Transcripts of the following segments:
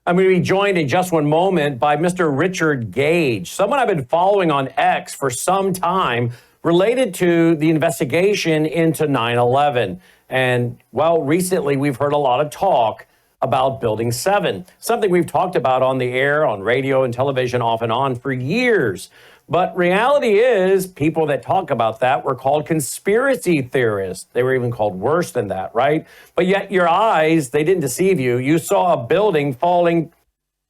I'm going to be joined in just one moment by Mr. Richard Gage, someone I've been following on X for some time related to the investigation into 9/11. And, well, recently we've heard a lot of talk about Building 7, something we've talked about on the air, on radio and television off and on for years. But reality is, people that talk about that were called conspiracy theorists. They were even called worse than that, right? But yet your eyes, they didn't deceive you. You saw a building falling,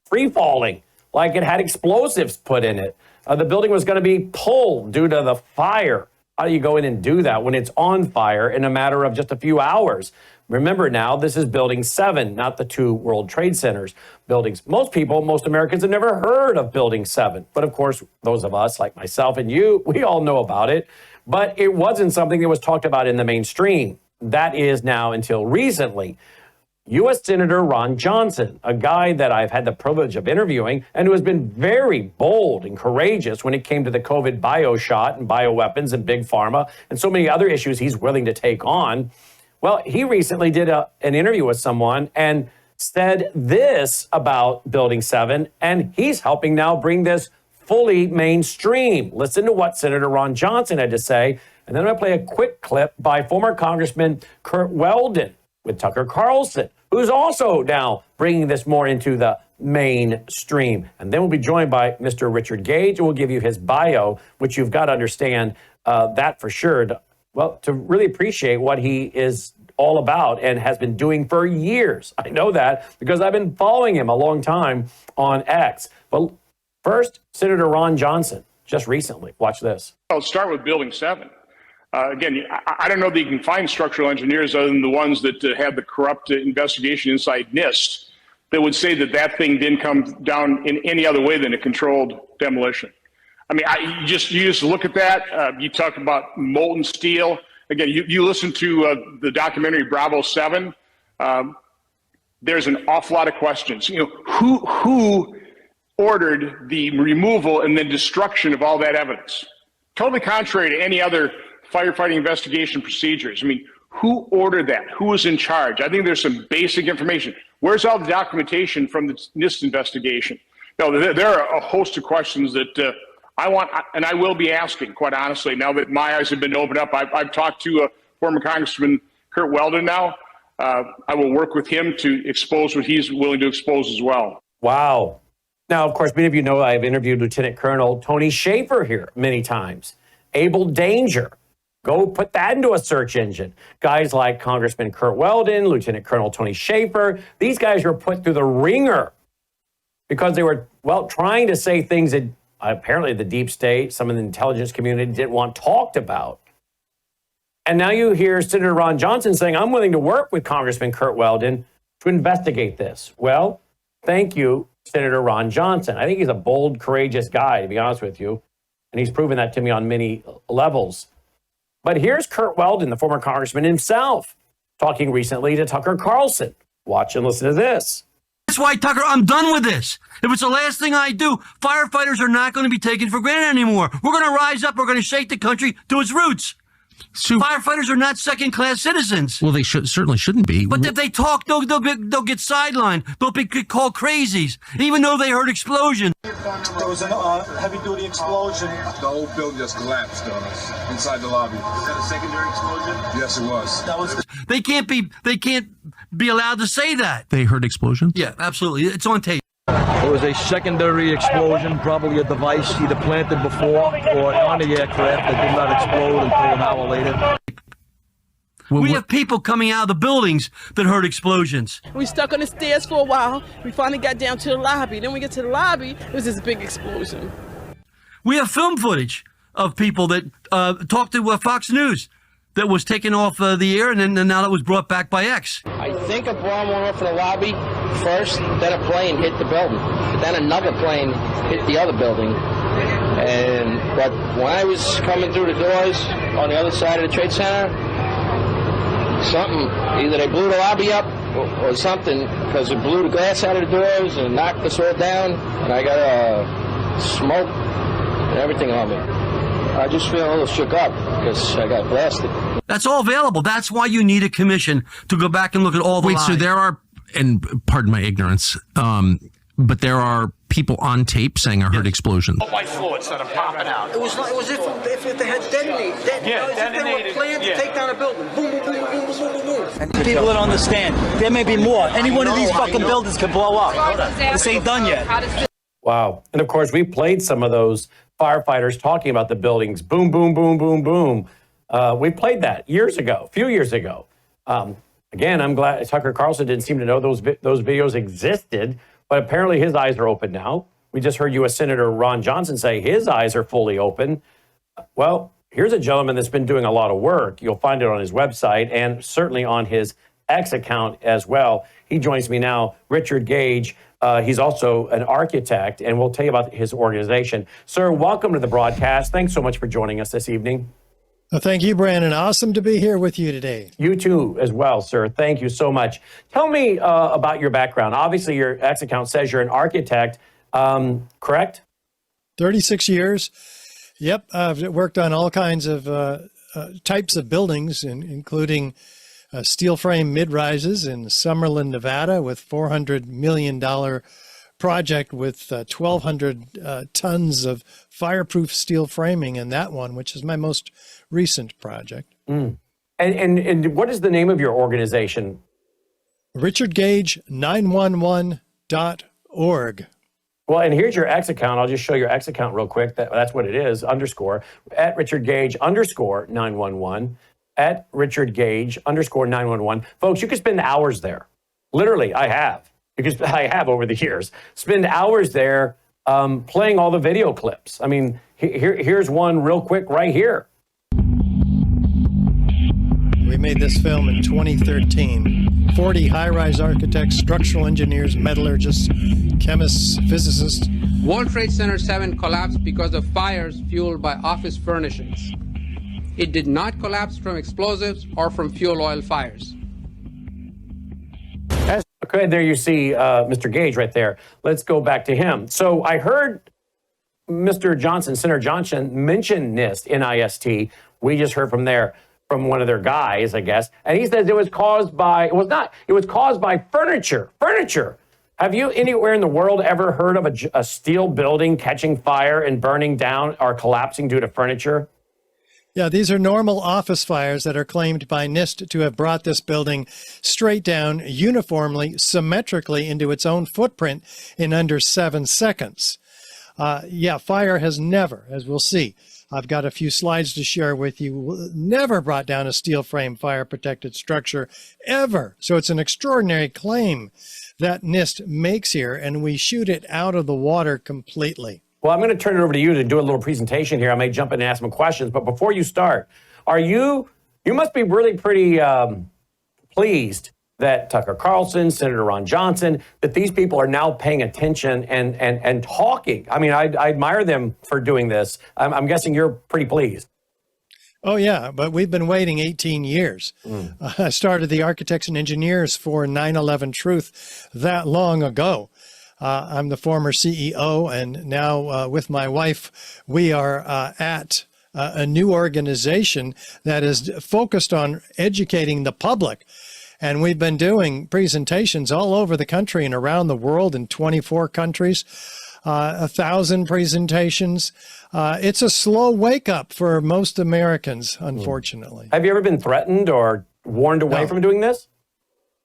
free falling, like it had explosives put in it. The building was going to be pulled due to the fire. How do you go in and do that when it's on fire in a matter of just a few hours? Remember now, this is Building 7, not the two World Trade Centers buildings. Most people, most Americans have never heard of Building 7. But of course, those of us like myself and you, we all know about it. But it wasn't something that was talked about in the mainstream. That is now until recently. U.S. Senator Ron Johnson, a guy that I've had the privilege of interviewing and who has been very bold and courageous when it came to the COVID bioshot and bioweapons and big pharma and so many other issues he's willing to take on. Well, he recently did an interview with someone and said this about Building 7, and he's helping now bring this fully mainstream. Listen to what Senator Ron Johnson had to say, and then I'm going to play a quick clip by former Congressman Curt Weldon with Tucker Carlson, who's also now bringing this more into the mainstream. And then we'll be joined by Mr. Richard Gage, and we'll give you his bio, which you've got to understand that for sure, to really appreciate what he is all about and has been doing for years. I know that because I've been following him a long time on X. But first, Senator Ron Johnson, just recently. Watch this. I'll start with Building 7. Again, I don't know that you can find structural engineers other tthan the ones that had the corrupt investigation inside NIST that would say that that thing didn't come down in any other way than a controlled demolition. I mean, you just look at that. You talk about molten steel. Again, you listen to the documentary Bravo 7. There's an awful lot of questions. You know, who ordered the removal and then destruction of all that evidence? Totally contrary to any other firefighting investigation procedures. I mean, who ordered that? Who was in charge? I think there's some basic information. Where's all the documentation from the NIST investigation? No, there are a host of questions that I want, and I will be asking, quite honestly, now that my eyes have been opened up. I've talked to former Congressman Curt Weldon now. I will work with him to expose what he's willing to expose as well. Wow. Now, of course, many of you know I've interviewed Lieutenant Colonel Tony Shaffer here many times. Able Danger. Go put that into a search engine. Guys like Congressman Curt Weldon, Lieutenant Colonel Tony Shaffer, these guys were put through the ringer because they were, trying to say things that apparently the deep state, some of the intelligence community didn't want talked about. And now you hear Senator Ron Johnson saying, I'm willing to work with Congressman Curt Weldon to investigate this. Well, thank you, Senator Ron Johnson. I think he's a bold, courageous guy, to be honest with you. And he's proven that to me on many levels. But here's Curt Weldon, the former congressman himself, talking recently to Tucker Carlson. Watch and listen to this. That's why, Tucker, I'm done with this. If it's the last thing I do, firefighters are not going to be taken for granted anymore. We're going to rise up. We're going to shake the country to its roots. Firefighters are not second-class citizens. Well, they certainly shouldn't be. But if they talk, they'll get sidelined. They'll be called crazies, even though they heard explosions. There was a heavy-duty explosion. The whole building just collapsed on us inside the lobby. Was that a secondary explosion? Yes, it was. They can't be allowed to say that. They heard explosions? Yeah, absolutely. It's on tape. There was a secondary explosion, probably a device either planted before or on the aircraft that did not explode until an hour later. We have people coming out of the buildings that heard explosions. We stuck on the stairs for a while. We finally got down to the lobby. Then we get to the lobby, it was this big explosion. We have film footage of people that talked to Fox News that was taken off the air, and then now that was brought back by X. I think a bomb went off in the lobby first, then a plane hit the building, but then another plane hit the other building. But when I was coming through the doors on the other side of the Trade Center, either they blew the lobby up or something, because it blew the glass out of the doors and knocked us all down, and I got smoke and everything on me. I just feel a little shook up because I got blasted. That's all available. That's why you need a commission to go back and look at all the lies. So there are and pardon my ignorance, but there are people on tape saying I heard explosions. White fluids that are popping out. It was if they had detonated. They were planned to take down a building. Boom, boom, boom, boom, boom, boom, boom. And people don't understand. There may be more. Any one of these fucking buildings could blow up. This ain't done yet. Wow. And of course, we played some of those firefighters talking about the buildings. Boom, boom, boom, boom, boom. We played that a few years ago. Again, I'm glad Tucker Carlson didn't seem to know those videos existed, but apparently his eyes are open now. We just heard U.S. Senator Ron Johnson say his eyes are fully open. Well, here's a gentleman that's been doing a lot of work. You'll find it on his website and certainly on his X account as well. He joins me now, Richard Gage. He's also an architect, and we'll tell you about his organization. Sir, welcome to the broadcast. Thanks so much for joining us this evening. Well, thank you, Brannon. Awesome to be here with you today. You too, as well, sir. Thank you so much. Tell me about your background. Obviously, your X account says you're an architect, correct? 36 years. Yep, I've worked on all kinds of types of buildings, including steel frame mid-rises in Summerlin, Nevada, with $400 million project with 1,200 tons of fireproof steel framing in that one, which is my most recent project. And what is the name of your organization? RichardGage911.org. Well, and here's your X account. I'll just show your X account real quick. That's what it is, @RichardGage _911, @RichardGage _911. Folks, you can spend hours there. Literally, I have. Because I have over the years. Spend hours there playing all the video clips. I mean, here's one real quick right here. We made this film in 2013. 40 high-rise architects, structural engineers, metallurgists, chemists, physicists. World Trade Center 7 collapsed because of fires fueled by office furnishings. It did not collapse from explosives or from fuel oil fires. Okay, there you see Mr. Gage right there. Let's go back to him. So I heard Mr. Johnson, Senator Johnson, mention NIST, NIST. We just heard from one of their guys, I guess. And he says it was caused by furniture. Furniture. Have you anywhere in the world ever heard of a steel building catching fire and burning down or collapsing due to furniture? Yeah, these are normal office fires that are claimed by NIST to have brought this building straight down uniformly, symmetrically into its own footprint in under 7 seconds. Fire has never, as we'll see, I've got a few slides to share with you, never brought down a steel frame fire protected structure ever. So it's an extraordinary claim that NIST makes here, and we shoot it out of the water completely. Well, I'm going to turn it over to you to do a little presentation here. I may jump in and ask some questions, but before you start, you must be really pretty pleased that Tucker Carlson, Senator Ron Johnson, that these people are now paying attention and talking. I mean, I admire them for doing this. I'm guessing you're pretty pleased. Oh, yeah, but we've been waiting 18 years. I started the Architects and Engineers for 9/11 Truth that long ago. I'm the former CEO, and now with my wife, we are at a new organization that is focused on educating the public. And we've been doing presentations all over the country and around the world in 24 countries, 1,000 presentations. It's a slow wake up for most Americans, unfortunately. Have you ever been threatened or warned away from doing this?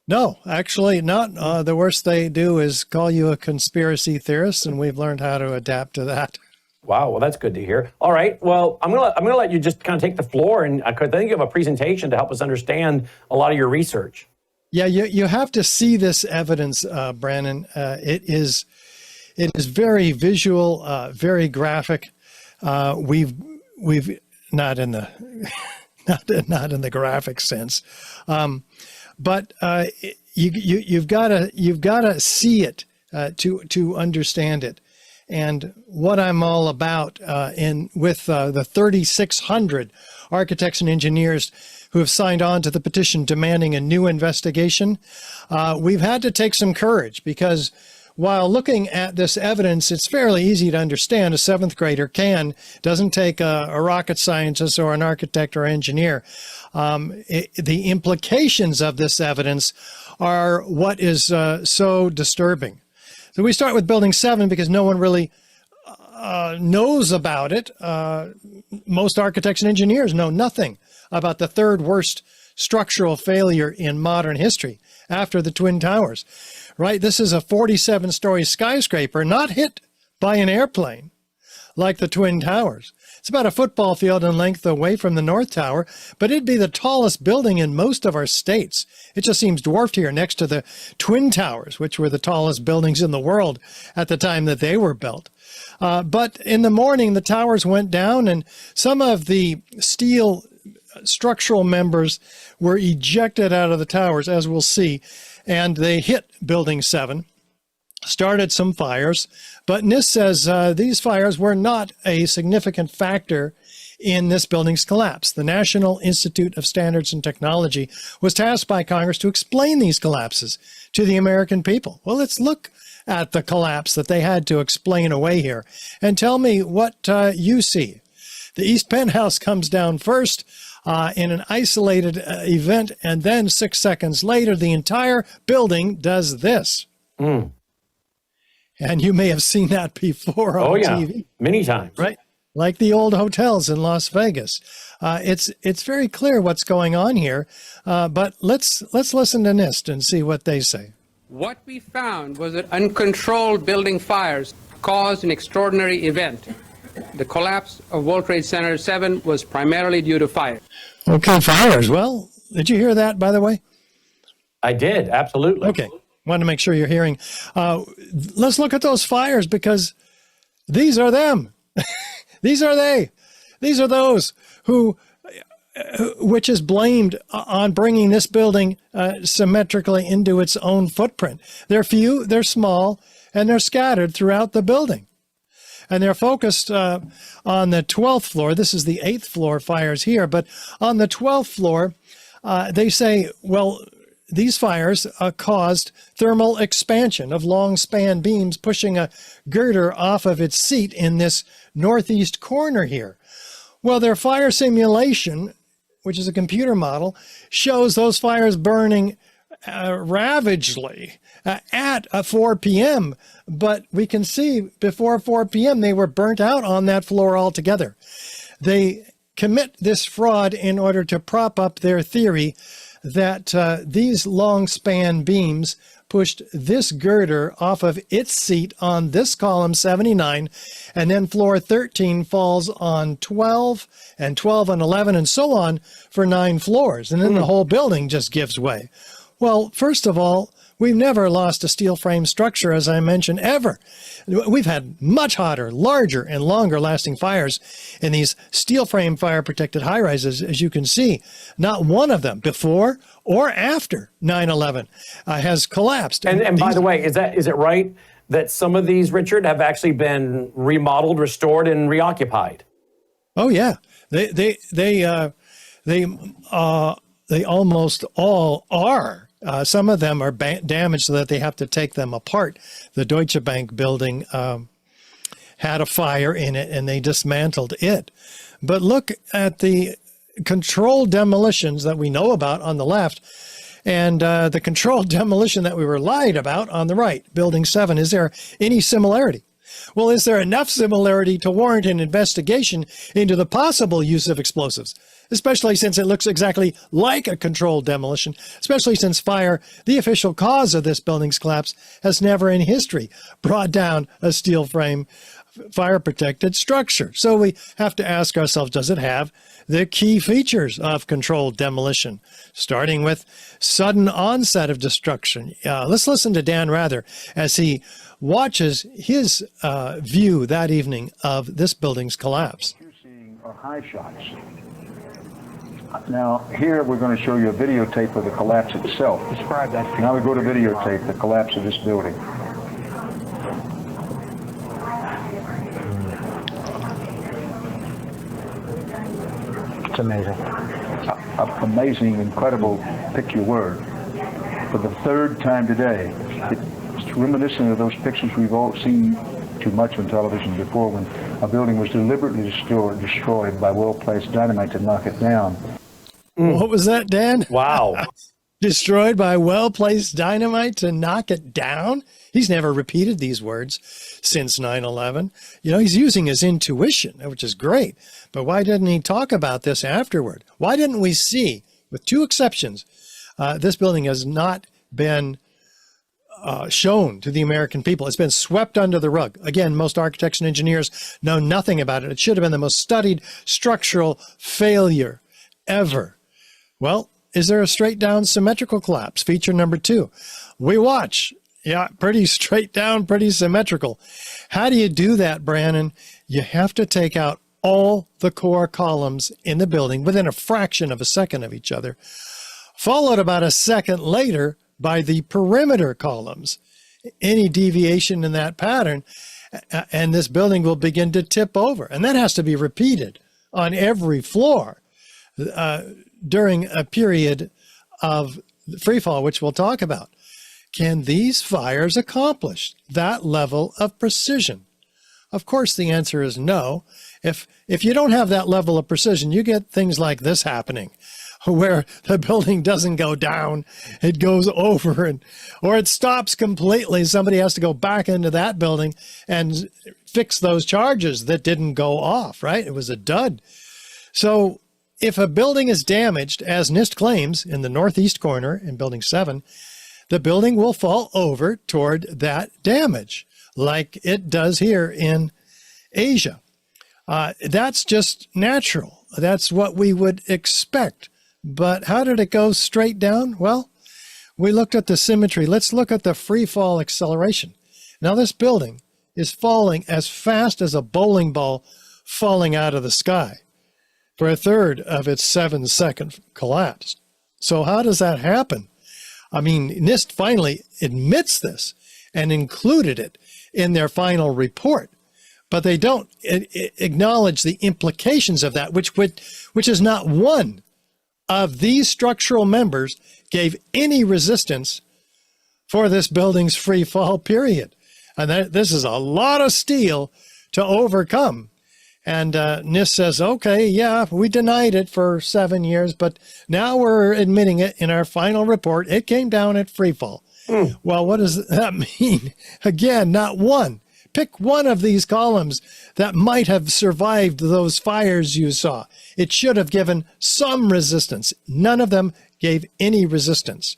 No, actually not. The worst they do is call you a conspiracy theorist, and we've learned how to adapt to that. Wow, well, that's good to hear. All right, well, I'm gonna let you just kind of take the floor, and I think you have a presentation to help us understand a lot of your research. Yeah, you have to see this evidence, Brannon. It is very visual, very graphic. We've not in the not in the graphic sense, but you've got to see it to understand it. And what I'm all about with the 3,600 architects and engineers who have signed on to the petition demanding a new investigation, we've had to take some courage, because while looking at this evidence, it's fairly easy to understand. A seventh grader doesn't take a rocket scientist or an architect or engineer. The implications of this evidence are what is so disturbing. So we start with Building 7 because no one really knows about it. Most architects and engineers know nothing about the third worst structural failure in modern history after the Twin Towers. Right? This is a 47-story skyscraper not hit by an airplane like the Twin Towers. It's about a football field in length away from the North Tower, but it'd be the tallest building in most of our states. It just seems dwarfed here next to the Twin Towers, which were the tallest buildings in the world at the time that they were built. But in the morning, the towers went down, and some of the steel structural members were ejected out of the towers, as we'll see, and they hit Building 7, started some fires. But NIST says these fires were not a significant factor in this building's collapse. The National Institute of Standards and Technology was tasked by Congress to explain these collapses to the American people. Well, let's look at the collapse that they had to explain away here, and tell me what you see. The East Penthouse comes down first in an isolated event, and then 6 seconds later, the entire building does this. And you may have seen that before on TV. Many times. Right? Like the old hotels in Las Vegas. It's very clear what's going on here, but let's listen to NIST and see what they say. What we found was that uncontrolled building fires caused an extraordinary event. The collapse of World Trade Center 7 was primarily due to fire. Okay, fires. Well, did you hear that, by the way? I did, absolutely. Okay, wanted to make sure you're hearing. Let's look at those fires, because these are them. These are they. These are those which is blamed on bringing this building symmetrically into its own footprint. They're few, they're small, and they're scattered throughout the building. And they're focused on the 12th floor. This is the 8th floor fires here. But on the 12th floor, they say, well, these fires caused thermal expansion of long span beams pushing a girder off of its seat in this northeast corner here. Well, their fire simulation, which is a computer model, shows those fires burning ravagely at 4 p.m., but we can see before 4 p.m. they were burnt out on that floor altogether. They commit this fraud in order to prop up their theory that these long span beams pushed this girder off of its seat on this column 79, and then floor 13 falls on 12 and 12 and 11 and so on for 9 floors, and then the whole building just gives way. Well, first of all, we've never lost a steel frame structure, as I mentioned, ever. We've had much hotter, larger, and longer lasting fires in these steel frame fire protected high rises, as you can see. Not one of them before or after 9/11 has collapsed. And by the way, is it right that some of these, Richard, have actually been remodeled, restored, and reoccupied? Oh yeah, they almost all are. Some of them are damaged so that they have to take them apart. The Deutsche Bank building had a fire in it, and they dismantled it. But look at the controlled demolitions that we know about on the left, and the controlled demolition that we were lied about on the right, Building 7. Is there any similarity? Well, is there enough similarity to warrant an investigation into the possible use of explosives? Especially since it looks exactly like a controlled demolition, especially since fire, the official cause of this building's collapse, has never in history brought down a steel frame fire-protected structure. So we have to ask ourselves, does it have the key features of controlled demolition, starting with sudden onset of destruction? Let's listen to Dan Rather as he watches his view that evening of this building's collapse. What you're seeing are high shots. Now, here we're going to show you a videotape of the collapse itself. Describe that. Now we go to videotape, the collapse of this building. It's amazing. Amazing, incredible, pick your word. For the third time today, it's reminiscent of those pictures we've all seen too much on television before, when a building was deliberately destroyed by well-placed dynamite to knock it down. What was that, Dan? Wow. Destroyed by well-placed dynamite to knock it down? He's never repeated these words since 9/11. You know, he's using his intuition, which is great. But why didn't he talk about this afterward? Why didn't we see, with two exceptions, this building has not been shown to the American people. It's been swept under the rug. Again, most architects and engineers know nothing about it. It should have been the most studied structural failure ever. Well, is there a straight down symmetrical collapse? Feature number 2. We watch. Yeah, pretty straight down, pretty symmetrical. How do you do that, Brannon? You have to take out all the core columns in the building within a fraction of a second of each other, followed about a second later by the perimeter columns. Any deviation in that pattern, and this building will begin to tip over. And that has to be repeated on every floor during a period of free fall, which we'll talk about. Can these fires accomplish that level of precision? Of course, the answer is no. If you don't have that level of precision, you get things like this happening, where the building doesn't go down, it goes over, or it stops completely. Somebody has to go back into that building and fix those charges that didn't go off, right? It was a dud. So if a building is damaged, as NIST claims in the northeast corner in Building 7, the building will fall over toward that damage, like it does here in Asia. That's just natural. That's what we would expect. But how did it go straight down? Well, we looked at the symmetry. Let's look at the free fall acceleration. Now, this building is falling as fast as a bowling ball falling out of the sky for a third of its 7-second collapse. So how does that happen? I mean, NIST finally admits this and included it in their final report, but they don't acknowledge the implications of that, which is not one of these structural members gave any resistance for this building's free fall period. And this is a lot of steel to overcome. And NIST says, okay, yeah, we denied it for 7 years, but now we're admitting it in our final report. It came down at free fall. Well, what does that mean? Again, not one. Pick one of these columns that might have survived those fires you saw. It should have given some resistance. None of them gave any resistance.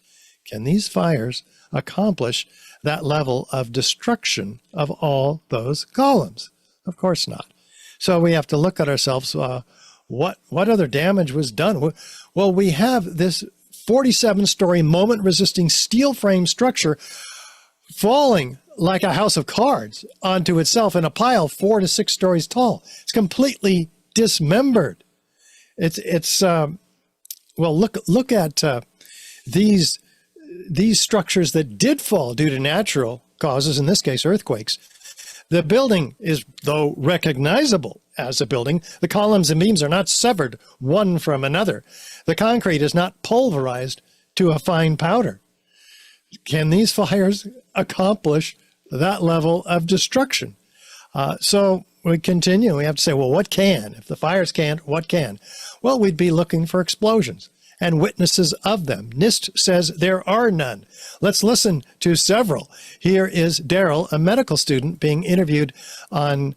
Can these fires accomplish that level of destruction of all those columns? Of course not. So we have to look at ourselves. What other damage was done? Well, we have this 47-story moment-resisting steel frame structure falling like a house of cards onto itself in a pile 4 to 6 stories tall. It's completely dismembered. Well, look at these structures that did fall due to natural causes, in this case earthquakes. The building is, though, recognizable as a building. The columns and beams are not severed one from another. The concrete is not pulverized to a fine powder. Can these fires accomplish that level of destruction? So we continue. We have to say, well, what can? If the fires can't, what can? Well, we'd be looking for explosions and witnesses of them. NIST says there are none. Let's listen to several. Here is Daryl, a medical student, being interviewed on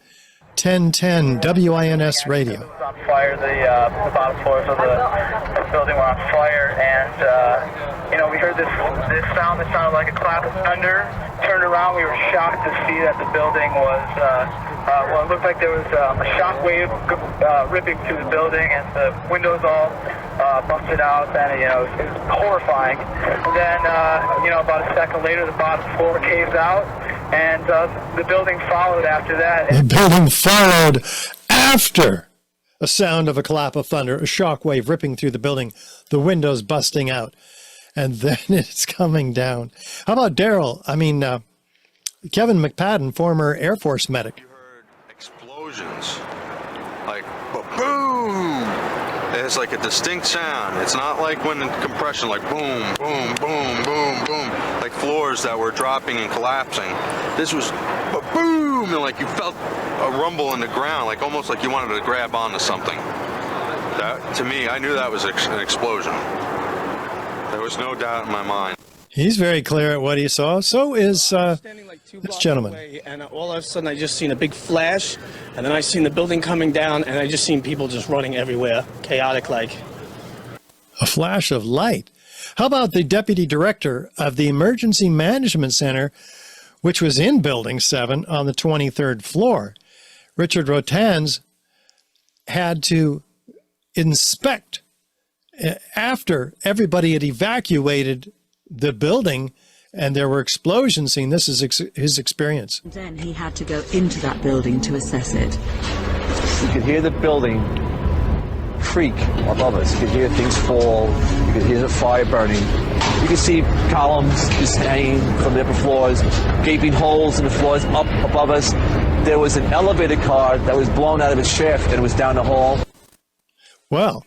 1010 WINS radio. On fire, the bottom floors of the building were on fire, and we heard this sound that sounded like a clap of thunder. Turned around, we were shocked to see that the building was, it looked like there was a shock wave ripping through the building, and the windows all busted out, and it was horrifying. And then, about a second later, the bottom floor caves out, and the building followed after that. The building followed after a sound of a clap of thunder, a shock wave ripping through the building, the windows busting out, and then it's coming down. How about Daryl? Kevin McPadden, former Air Force medic. You heard explosions, like boom. It has like a distinct sound. It's not like when in compression, like boom, boom, boom, boom, boom, like floors that were dropping and collapsing. This was a boom, and like you felt a rumble in the ground, like almost like you wanted to grab onto something. That, to me, I knew that was an explosion. There was no doubt in my mind. He's very clear at what he saw. So is this gentleman. And all of a sudden I just seen a big flash, and then I seen the building coming down, and I just seen people just running everywhere, chaotic like. A flash of light. How about the deputy director of the Emergency Management Center, which was in Building 7 on the 23rd floor? Richard Rotans had to inspect after everybody had evacuated the building and there were explosions seen. This is his experience. Then he had to go into that building to assess it. You could hear the building creak above us. You could hear things fall. You could hear the fire burning. You could see columns just hanging from the upper floors, gaping holes in the floors up above us. There was an elevator car that was blown out of its shaft and it was down the hall. Well,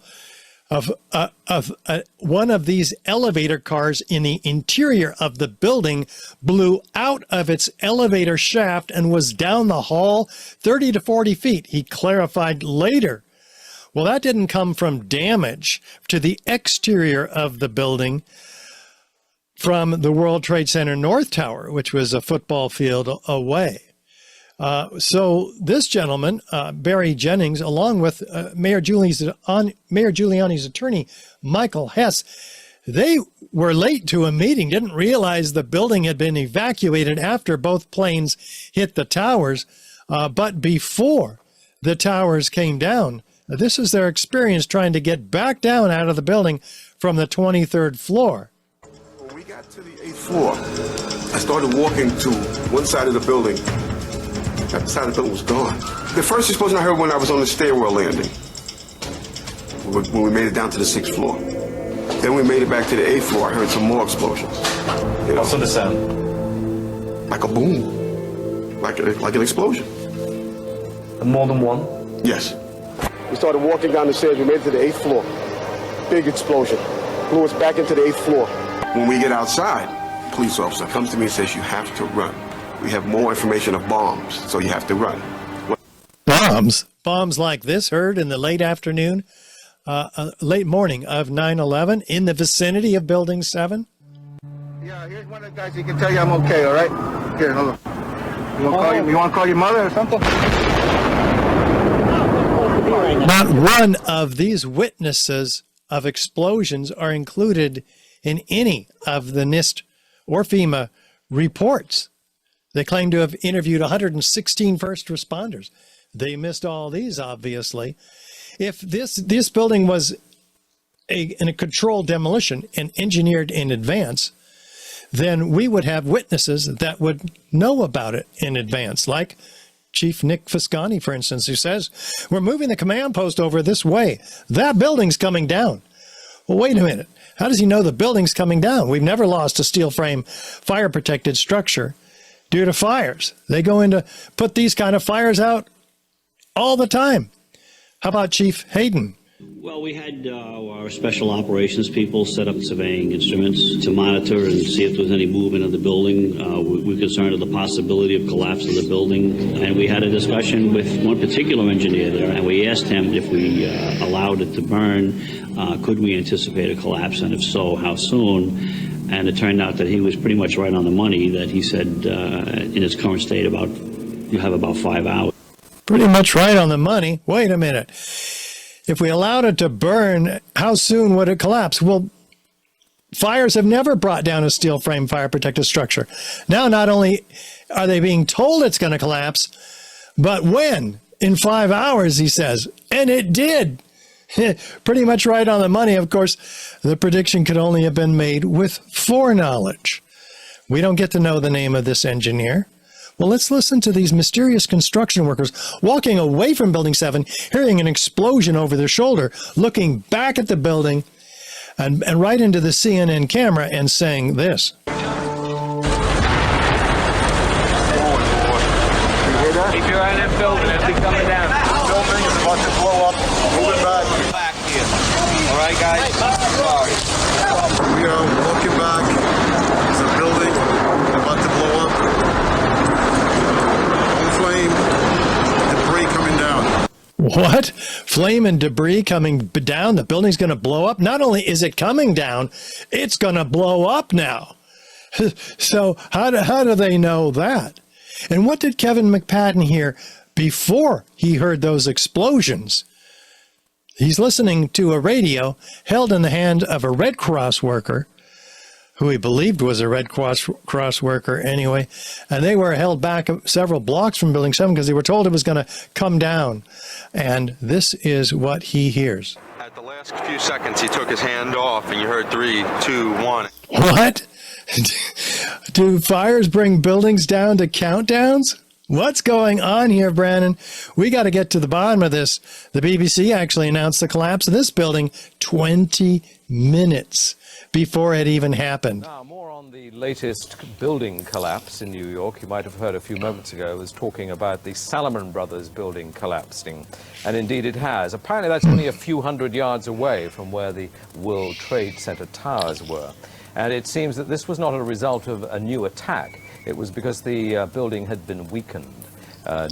one of these elevator cars in the interior of the building blew out of its elevator shaft and was down the hall 30 to 40 feet, he clarified later. Well, that didn't come from damage to the exterior of the building from the World Trade Center North Tower, which was a football field away. So this gentleman, Barry Jennings, along with Mayor Giuliani's attorney, Michael Hess, they were late to a meeting, didn't realize the building had been evacuated after both planes hit the towers, but before the towers came down. This is their experience trying to get back down out of the building from the 23rd floor. When we got to the 8th floor, I started walking to one side of the building. That side of the building was gone. The first explosion I heard when I was on the stairwell landing, when we made it down to the 6th floor. Then we made it back to the 8th floor. I heard some more explosions. What's the sound? Like a boom, like an explosion. More than one? Yes. We started walking down the stairs. We made it to the 8th floor. Big explosion. Blew us back into the 8th floor. When we get outside, a police officer comes to me and says, "You have to run. We have more information of bombs, so you have to run." Bombs? Bombs like this heard in the late afternoon, late morning of 9/11 in the vicinity of Building 7? Yeah, here's one of the guys. He can tell you I'm okay, all right? Here, hold on. You want to call your mother or something? Not one of these witnesses of explosions are included in any of the NIST or FEMA reports. They claim to have interviewed 116 first responders. They missed all these, obviously. If this building was in a controlled demolition and engineered in advance, then we would have witnesses that would know about it in advance, like Chief Nick Fiscani, for instance, who says, "We're moving the command post over this way. That building's coming down." Well, wait a minute. How does he know the building's coming down? We've never lost a steel frame fire-protected structure due to fires. They go in to put these kind of fires out all the time. How about Chief Hayden? Well, we had our special operations people set up surveying instruments to monitor and see if there was any movement of the building. We're concerned of the possibility of collapse of the building. And we had a discussion with one particular engineer there, and we asked him if we allowed it to burn, could we anticipate a collapse, and if so, how soon? And it turned out that he was pretty much right on the money, that he said in its current state you have about 5 hours. Pretty much right on the money. Wait a minute. If we allowed it to burn, how soon would it collapse? Well, fires have never brought down a steel frame fire protected structure. Now, not only are they being told it's going to collapse, but when? In 5 hours, he says. And it did. Pretty much right on the money. Of course, the prediction could only have been made with foreknowledge. We don't get to know the name of this engineer. Well, let's listen to these mysterious construction workers walking away from Building 7, hearing an explosion over their shoulder, looking back at the building and right into the CNN camera and saying this. You hear that? Keep your eye on that building. It'll be coming down. The building is about to blow up. Moving back. here. All right, guys? Sorry. We are walking back. There's a building about to blow up. On flame, debris coming down. What? Flame and debris coming down? The building's going to blow up? Not only is it coming down, it's going to blow up now. So how do they know that? And what did Kevin McPadden hear before he heard those explosions? He's listening to a radio held in the hand of a Red Cross worker, who he believed was a Red Cross worker anyway, and they were held back several blocks from Building 7 because they were told it was going to come down. And this is what he hears. At the last few seconds, he took his hand off, and you heard 3, 2, 1. What? Do fires bring buildings down to countdowns? What's going on here, Brannon? We got to get to the bottom of this. The BBC actually announced the collapse of this building 20 minutes before it even happened. Now, more on the latest building collapse in New York. You might have heard a few moments ago, I was talking about the Salomon Brothers building collapsing. And indeed it has. Apparently that's only a few hundred yards away from where the World Trade Center towers were. And it seems that this was not a result of a new attack. It was because the building had been weakened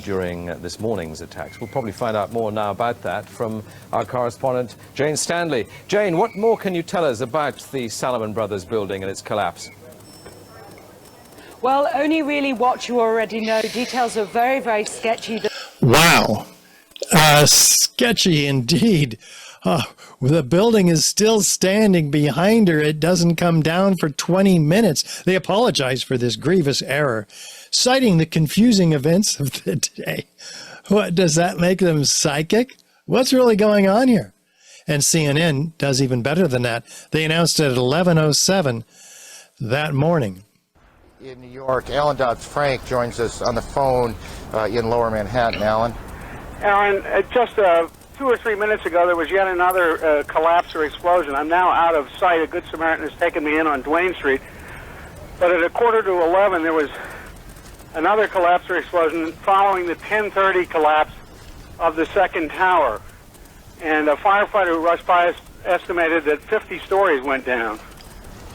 during this morning's attacks. We'll probably find out more now about that from our correspondent, Jane Stanley. Jane, what more can you tell us about the Salomon Brothers building and its collapse? Well, only really what you already know. Details are very, very sketchy. Wow. Sketchy indeed. The building is still standing behind her. It doesn't come down for 20 minutes. They apologize for this grievous error, citing the confusing events of the day. What, does that make them psychic? What's really going on here? And CNN does even better than that. They announced it at 11:07 that morning. In New York, Alan Dodd-Frank joins us on the phone in Lower Manhattan. Alan? Aaron, just 2 or 3 minutes ago, there was yet another collapse or explosion. I'm now out of sight. A Good Samaritan has taken me in on Duane Street. But at 11:15, there was another collapse or explosion following the 10:30 collapse of the second tower. And a firefighter who rushed by estimated that 50 stories went down.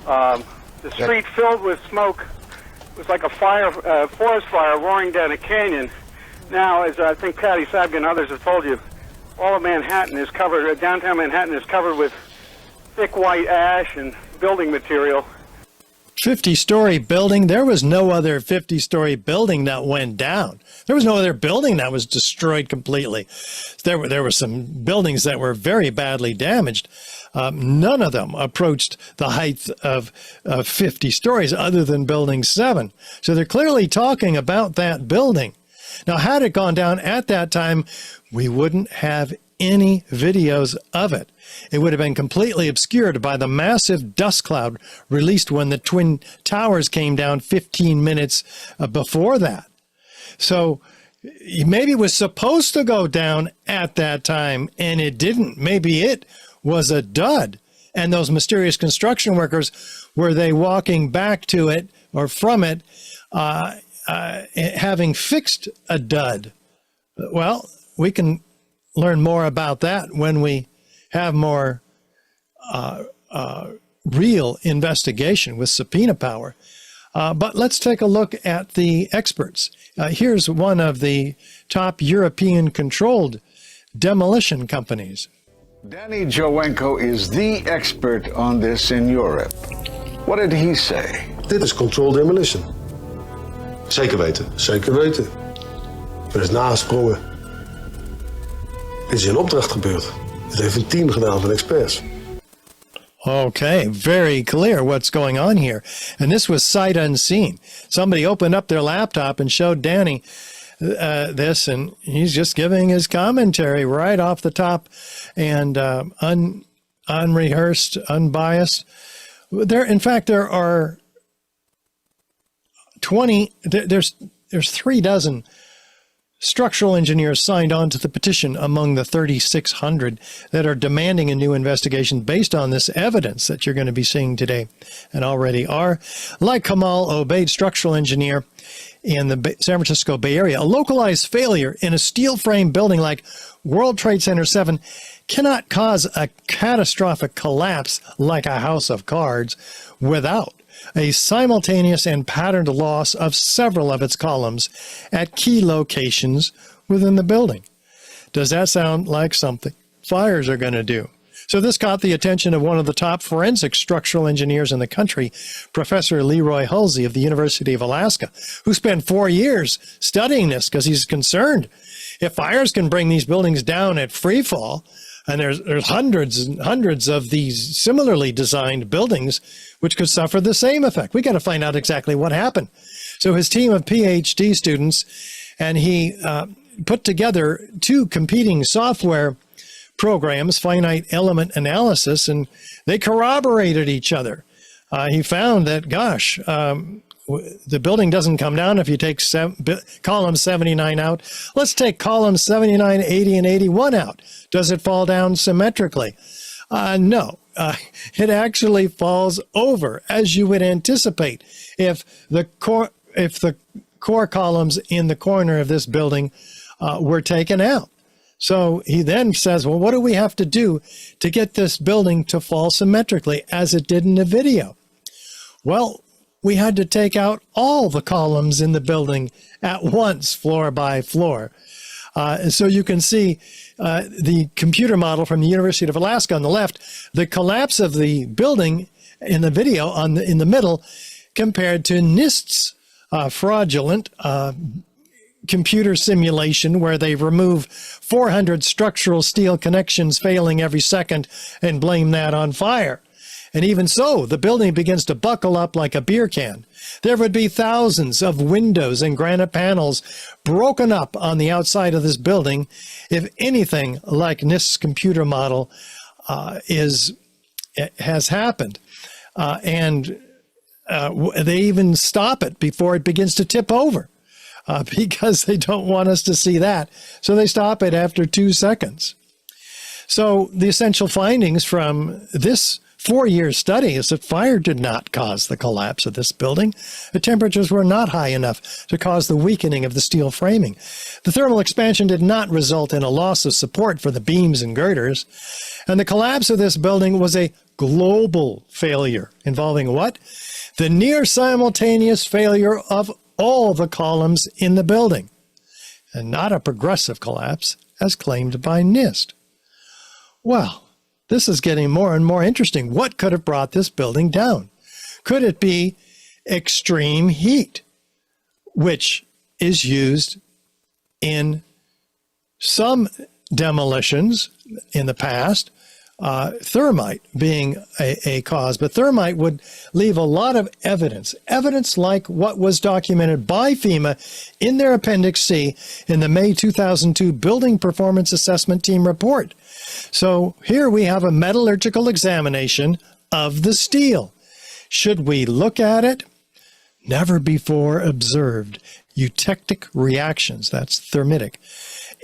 The street filled with smoke. It was like a forest fire roaring down a canyon. Now, as I think Patty Sabga and others have told you, all of Manhattan is covered, downtown Manhattan is covered with thick white ash and building material. 50-story building? There was no other 50-story building that went down. There was no other building that was destroyed completely. There were some buildings that were very badly damaged. None of them approached the height of 50 stories other than Building 7. So they're clearly talking about that building. Now, had it gone down at that time, we wouldn't have any videos of it. It would have been completely obscured by the massive dust cloud released when the Twin Towers came down 15 minutes before that. So maybe it was supposed to go down at that time, and it didn't. Maybe it was a dud. And those mysterious construction workers, were they walking back to it or from it, having fixed a dud? Well, we can learn more about that when we have more real investigation with subpoena power. But let's take a look at the experts. Here's one of the top European-controlled demolition companies. Danny Jowenko is the expert on this in Europe. What did he say? Dit is controlled demolition. Zeker weten, zeker weten. Er is nagesprongen. Dit is in opdracht gebeurd. Dit heeft een team gedaan van experts. Okay, very clear what's going on here. And this was sight unseen. Somebody opened up their laptop and showed Danny this, and he's just giving his commentary right off the top, and unrehearsed, unbiased. In fact, there are 20. There's 36 structural engineers signed on to the petition among the 3,600 that are demanding a new investigation based on this evidence that you're going to be seeing today and already are. Like Kamal Obeid, structural engineer, in the San Francisco Bay Area. A localized failure in a steel frame building like World Trade Center 7 cannot cause a catastrophic collapse like a house of cards without a simultaneous and patterned loss of several of its columns at key locations within the building. Does that sound like something fires are going to do? So this caught the attention of one of the top forensic structural engineers in the country, Professor Leroy Hulsey of the University of Alaska, who spent 4 years studying this because he's concerned if fires can bring these buildings down at free fall, and there's hundreds and hundreds of these similarly designed buildings which could suffer the same effect. We got to find out exactly what happened. So his team of PhD students, and he put together 2 competing software programs, finite element analysis, and they corroborated each other. He found that, gosh, the building doesn't come down if you take column 79 out. Let's take columns 79, 80, and 81 out. Does it fall down symmetrically? No. It actually falls over, as you would anticipate if the core columns in the corner of this building were taken out. So he then says, well, what do we have to do to get this building to fall symmetrically as it did in the video? Well, we had to take out all the columns in the building at once, floor by floor. So you can see the computer model from the University of Alaska on the left, the collapse of the building in the video in the middle, compared to NIST's fraudulent computer simulation where they remove 400 structural steel connections failing every second and blame that on fire. And even so, the building begins to buckle up like a beer can. There would be thousands of windows and granite panels broken up on the outside of this building if anything like NIST's computer model has happened. And they even stop it before it begins to tip over because they don't want us to see that. So they stop it after 2 seconds. So the essential findings from this 4-year study is that fire did not cause the collapse of this building. The temperatures were not high enough to cause the weakening of the steel framing. The thermal expansion did not result in a loss of support for the beams and girders. And the collapse of this building was a global failure involving what? The near simultaneous failure of all the columns in the building, and not a progressive collapse as claimed by NIST. Well, this is getting more and more interesting. What could have brought this building down? Could it be extreme heat, which is used in some demolitions in the past, thermite being a cause, but thermite would leave a lot of evidence like what was documented by FEMA in their Appendix C in the May 2002 Building Performance Assessment Team report. So here we have a metallurgical examination of the steel. Should we look at it? Never before observed eutectic reactions, that's thermitic,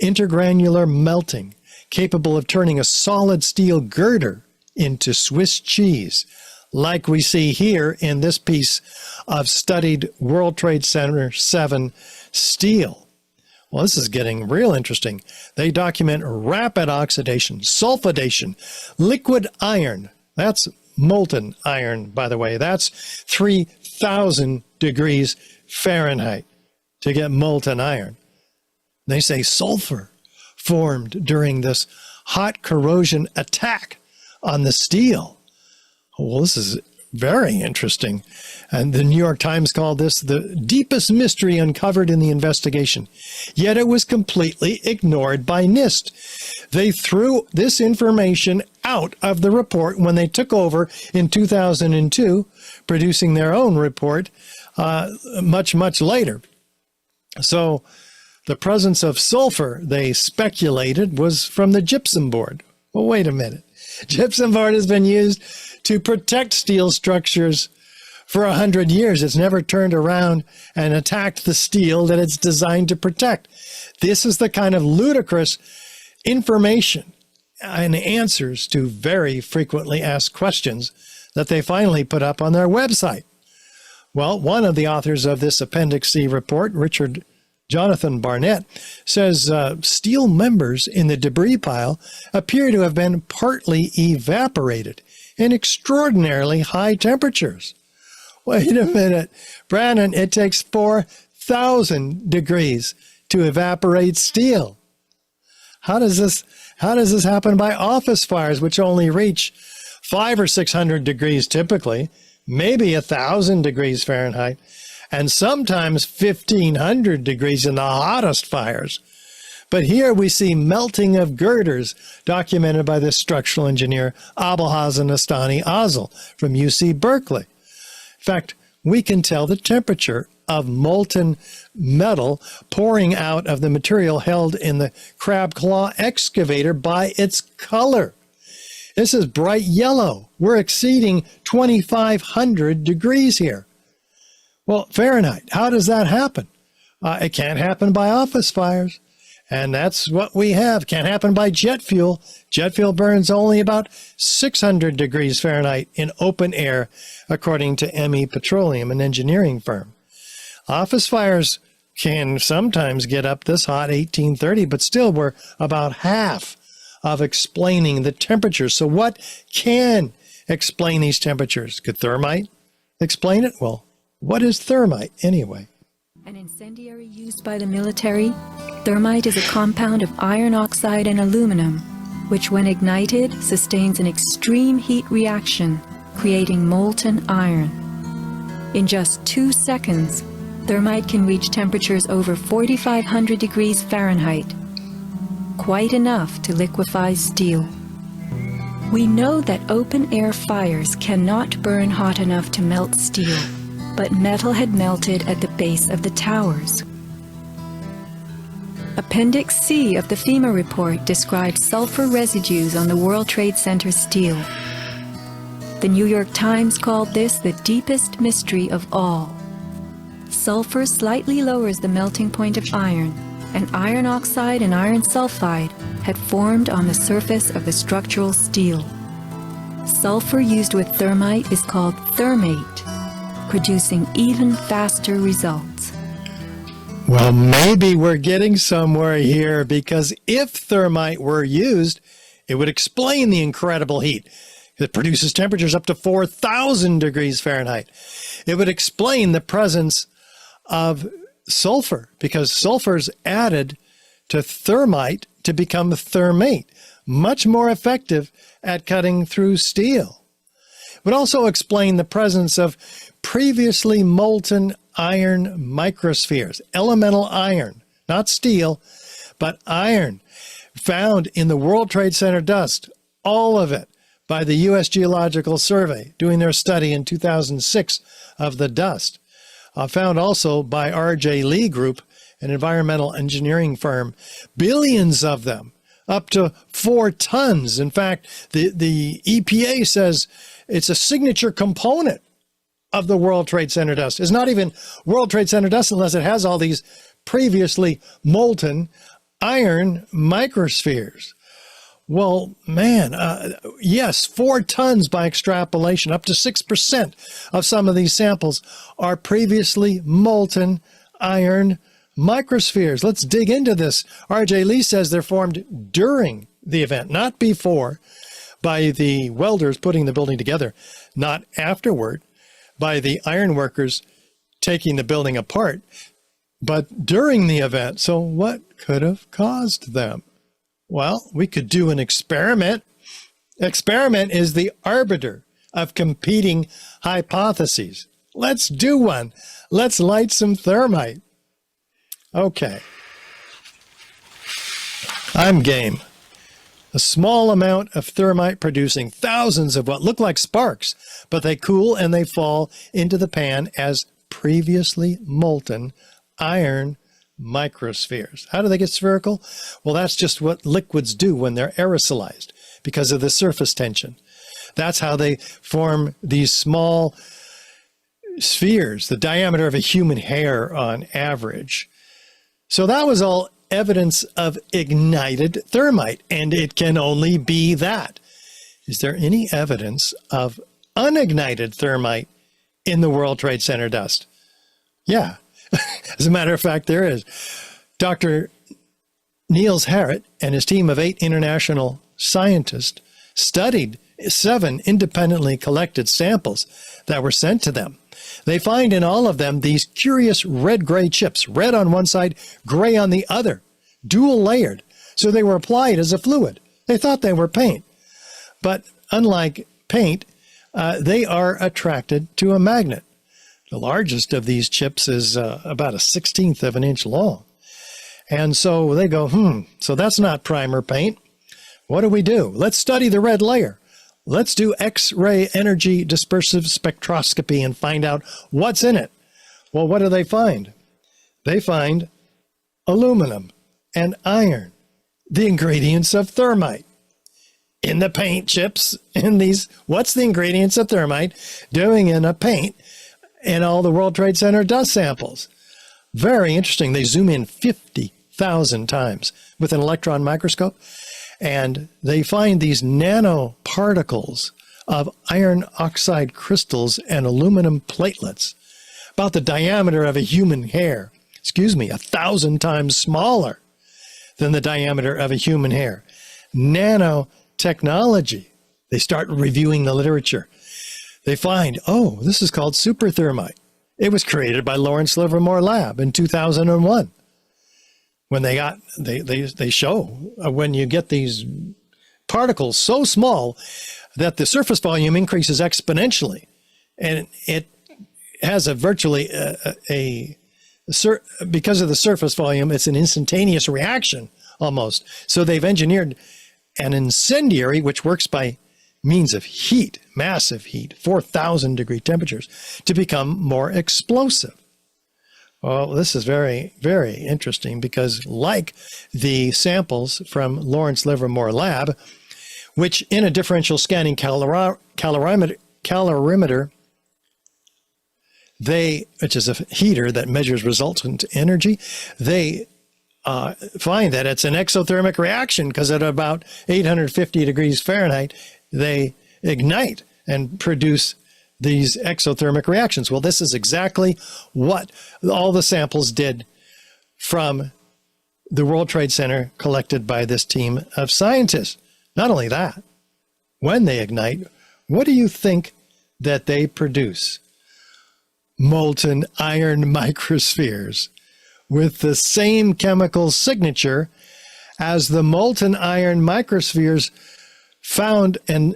intergranular melting, capable of turning a solid steel girder into Swiss cheese, like we see here in this piece of studied World Trade Center 7 steel. Well, this is getting real interesting. They document rapid oxidation, sulfidation, liquid iron. That's molten iron, by the way. That's 3,000 degrees Fahrenheit to get molten iron. They say sulfur formed during this hot corrosion attack on the steel. Well, this is very interesting. And the New York Times called this the deepest mystery uncovered in the investigation. Yet it was completely ignored by NIST. They threw this information out of the report when they took over in 2002, producing their own report much, much later. So the presence of sulfur, they speculated, was from the gypsum board. Well, wait a minute. Gypsum board has been used to protect steel structures for 100 years. It's never turned around and attacked the steel that it's designed to protect. This is the kind of ludicrous information and answers to very frequently asked questions that they finally put up on their website. Well, one of the authors of this Appendix C report, Richard Jonathan Barnett, says steel members in the debris pile appear to have been partly evaporated in extraordinarily high temperatures. Wait a minute, Brannon, it takes 4,000 degrees to evaporate steel. How does this happen by office fires, which only reach 500 or 600 degrees typically, maybe 1,000 degrees Fahrenheit, and sometimes 1,500 degrees in the hottest fires? But here we see melting of girders documented by the structural engineer Abolhassan Astani Azel from UC Berkeley. In fact, we can tell the temperature of molten metal pouring out of the material held in the crab claw excavator by its color. This is bright yellow. We're exceeding 2,500 degrees here. Well, Fahrenheit, how does that happen? It can't happen by office fires. And that's what we have. Can't happen by jet fuel. Jet fuel burns only about 600 degrees Fahrenheit in open air, according to ME Petroleum, an engineering firm. Office fires can sometimes get up this hot, 1830, but still we're about half of explaining the temperatures. So what can explain these temperatures? Could thermite explain it? Well, what is thermite anyway? An incendiary used by the military, thermite is a compound of iron oxide and aluminum, which when ignited sustains an extreme heat reaction, creating molten iron. In just 2 seconds, thermite can reach temperatures over 4,500 degrees Fahrenheit, quite enough to liquefy steel. We know that open-air fires cannot burn hot enough to melt steel, but metal had melted at the base of the towers. Appendix C of the FEMA report describes sulfur residues on the World Trade Center steel. The New York Times called this the deepest mystery of all. Sulfur slightly lowers the melting point of iron, and iron oxide and iron sulfide had formed on the surface of the structural steel. Sulfur used with thermite is called thermate, producing even faster results. Well, maybe we're getting somewhere here, because if thermite were used, it would explain the incredible heat. It produces temperatures up to 4,000 degrees Fahrenheit. It would explain the presence of sulfur, because sulfur is added to thermite to become thermate, much more effective at cutting through steel. It would also explain the presence of previously molten iron microspheres, elemental iron, not steel, but iron, found in the World Trade Center dust, all of it, by the U.S. Geological Survey, doing their study in 2006 of the dust. Found also by R.J. Lee Group, an environmental engineering firm, billions of them, up to 4 tons. In fact, the EPA says it's a signature component of the World Trade Center dust. It's not even World Trade Center dust unless it has all these previously molten iron microspheres. Well, man, yes, 4 tons by extrapolation, up to 6% of some of these samples are previously molten iron microspheres. Let's dig into this. R.J. Lee says they're formed during the event, not before, by the welders putting the building together, not afterward, by the iron workers taking the building apart, but during the event. So what could have caused them? Well, we could do an experiment. Experiment is the arbiter of competing hypotheses. Let's do one. Let's light some thermite. Okay. I'm game. A small amount of thermite producing thousands of what look like sparks, but they cool and they fall into the pan as previously molten iron microspheres. How do they get spherical? Well, that's just what liquids do when they're aerosolized because of the surface tension. That's how they form these small spheres, the diameter of a human hair on average. So that was all evidence of ignited thermite, and it can only be that. Is there any evidence of unignited thermite in the World Trade Center dust. Yeah, as a matter of fact, there is. Dr. Niels Harrit and his team of 8 international scientists studied 7 independently collected samples that were sent to them. They find in all of them these curious red-gray chips, red on one side, gray on the other, dual layered. So they were applied as a fluid. They thought they were paint. But unlike paint, they are attracted to a magnet. The largest of these chips is about 1/16 of an inch long. And so they go, so that's not primer paint. What do? Let's study the red layer. Let's do X-ray energy dispersive spectroscopy and find out what's in it. Well, what do they find? They find aluminum and iron, the ingredients of thermite. In the paint chips, in these, what's the ingredients of thermite doing in a paint in all the World Trade Center dust samples? Very interesting. They zoom in 50,000 times with an electron microscope, and they find these nanoparticles of iron oxide crystals and aluminum platelets, about the diameter of a human hair. 1,000 times smaller than the diameter of a human hair. Nanotechnology. They start reviewing the literature. They find, this is called super thermite. It was created by Lawrence Livermore Lab in 2001. When they show when you get these particles so small that the surface volume increases exponentially, and it has a virtually because of the surface volume, it's an instantaneous reaction almost. So they've engineered an incendiary which works by means of heat, massive heat, 4,000 degree temperatures, to become more explosive. Well, this is very, very interesting because, like the samples from Lawrence Livermore Lab, which in a differential scanning calorimeter, which is a heater that measures resultant energy, they find that it's an exothermic reaction because at about 850 degrees Fahrenheit, they ignite and produce these exothermic reactions. Well, this is exactly what all the samples did from the World Trade Center collected by this team of scientists. Not only that, when they ignite, what do you think that they produce? Molten iron microspheres with the same chemical signature as the molten iron microspheres found in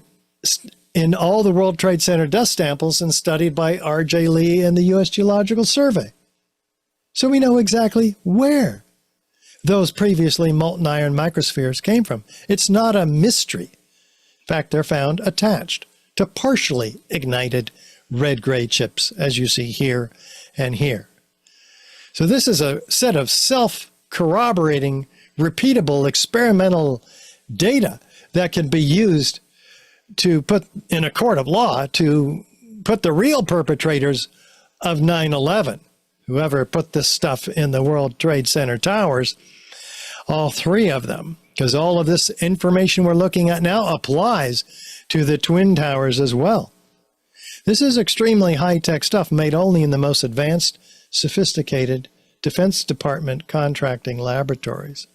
all the World Trade Center dust samples and studied by R.J. Lee and the U.S. Geological Survey. So we know exactly where those previously molten iron microspheres came from. It's not a mystery. In fact, they're found attached to partially ignited red-gray chips, as you see here and here. So this is a set of self-corroborating, repeatable experimental data that can be used to put in a court of law to put the real perpetrators of 9/11, whoever put this stuff in the World Trade Center towers, all 3 of them, because all of this information we're looking at now applies to the Twin Towers as well. This is extremely high-tech stuff made only in the most advanced, sophisticated Defense Department contracting laboratories.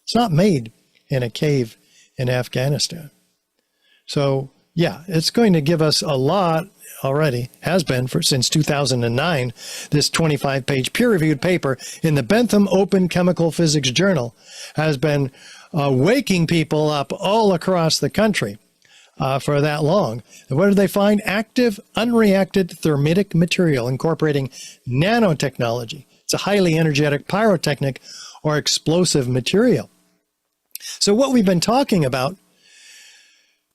It's not made in a cave in Afghanistan. So, yeah, it's going to give us a lot already, has been since 2009. This 25-page peer-reviewed paper in the Bentham Open Chemical Physics Journal has been waking people up all across the country for that long. And what did they find? Active, unreacted thermitic material incorporating nanotechnology. It's a highly energetic pyrotechnic or explosive material. So what we've been talking about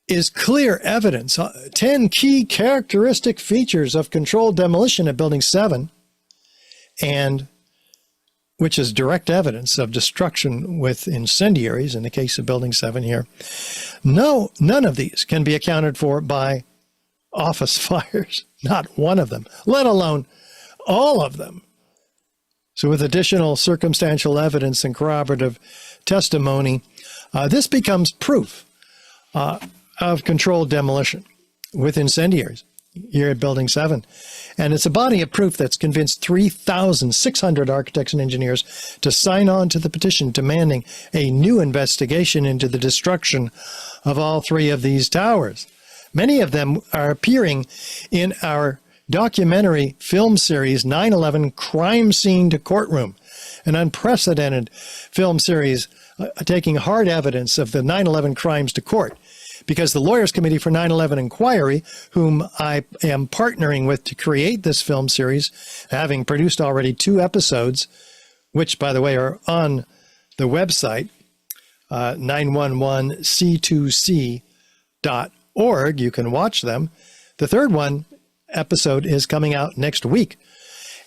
is clear evidence, 10 key characteristic features of controlled demolition at Building 7, and which is direct evidence of destruction with incendiaries in the case of Building 7 here. None of these can be accounted for by office fires, not one of them, let alone all of them. So with additional circumstantial evidence and corroborative testimony, this becomes proof of controlled demolition with incendiaries. here at Building 7. And it's a body of proof that's convinced 3,600 architects and engineers to sign on to the petition demanding a new investigation into the destruction of all three of these towers. Many of them are appearing in our documentary film series 9/11 Crime Scene to Courtroom, an unprecedented film series taking hard evidence of the 9/11 crimes to court, because the Lawyers Committee for 9/11 Inquiry, whom I am partnering with to create this film series, having produced already 2 episodes, which, by the way, are on the website, 911c2c.org. You can watch them. The third episode is coming out next week.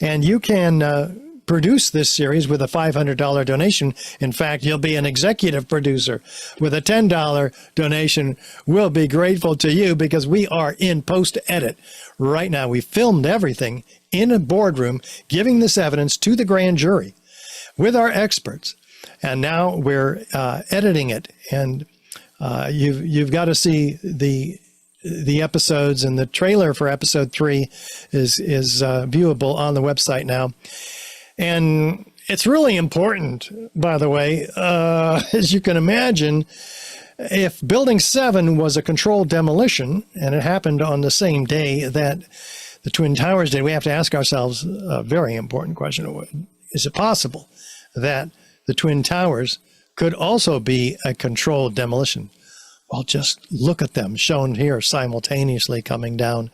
And you can produce this series with a $500 donation. In fact, you'll be an executive producer. With a $10 donation, we'll be grateful to you because we are in post-edit right now. We filmed everything in a boardroom, giving this evidence to the grand jury with our experts. And now we're editing it. And you've got to see the episodes, and the trailer for episode 3 is viewable on the website now. And it's really important, by the way, as you can imagine, if Building 7 was a controlled demolition, and it happened on the same day that the Twin Towers did, we have to ask ourselves a very important question. Is it possible that the Twin Towers could also be a controlled demolition? Well, just look at them, shown here simultaneously coming down,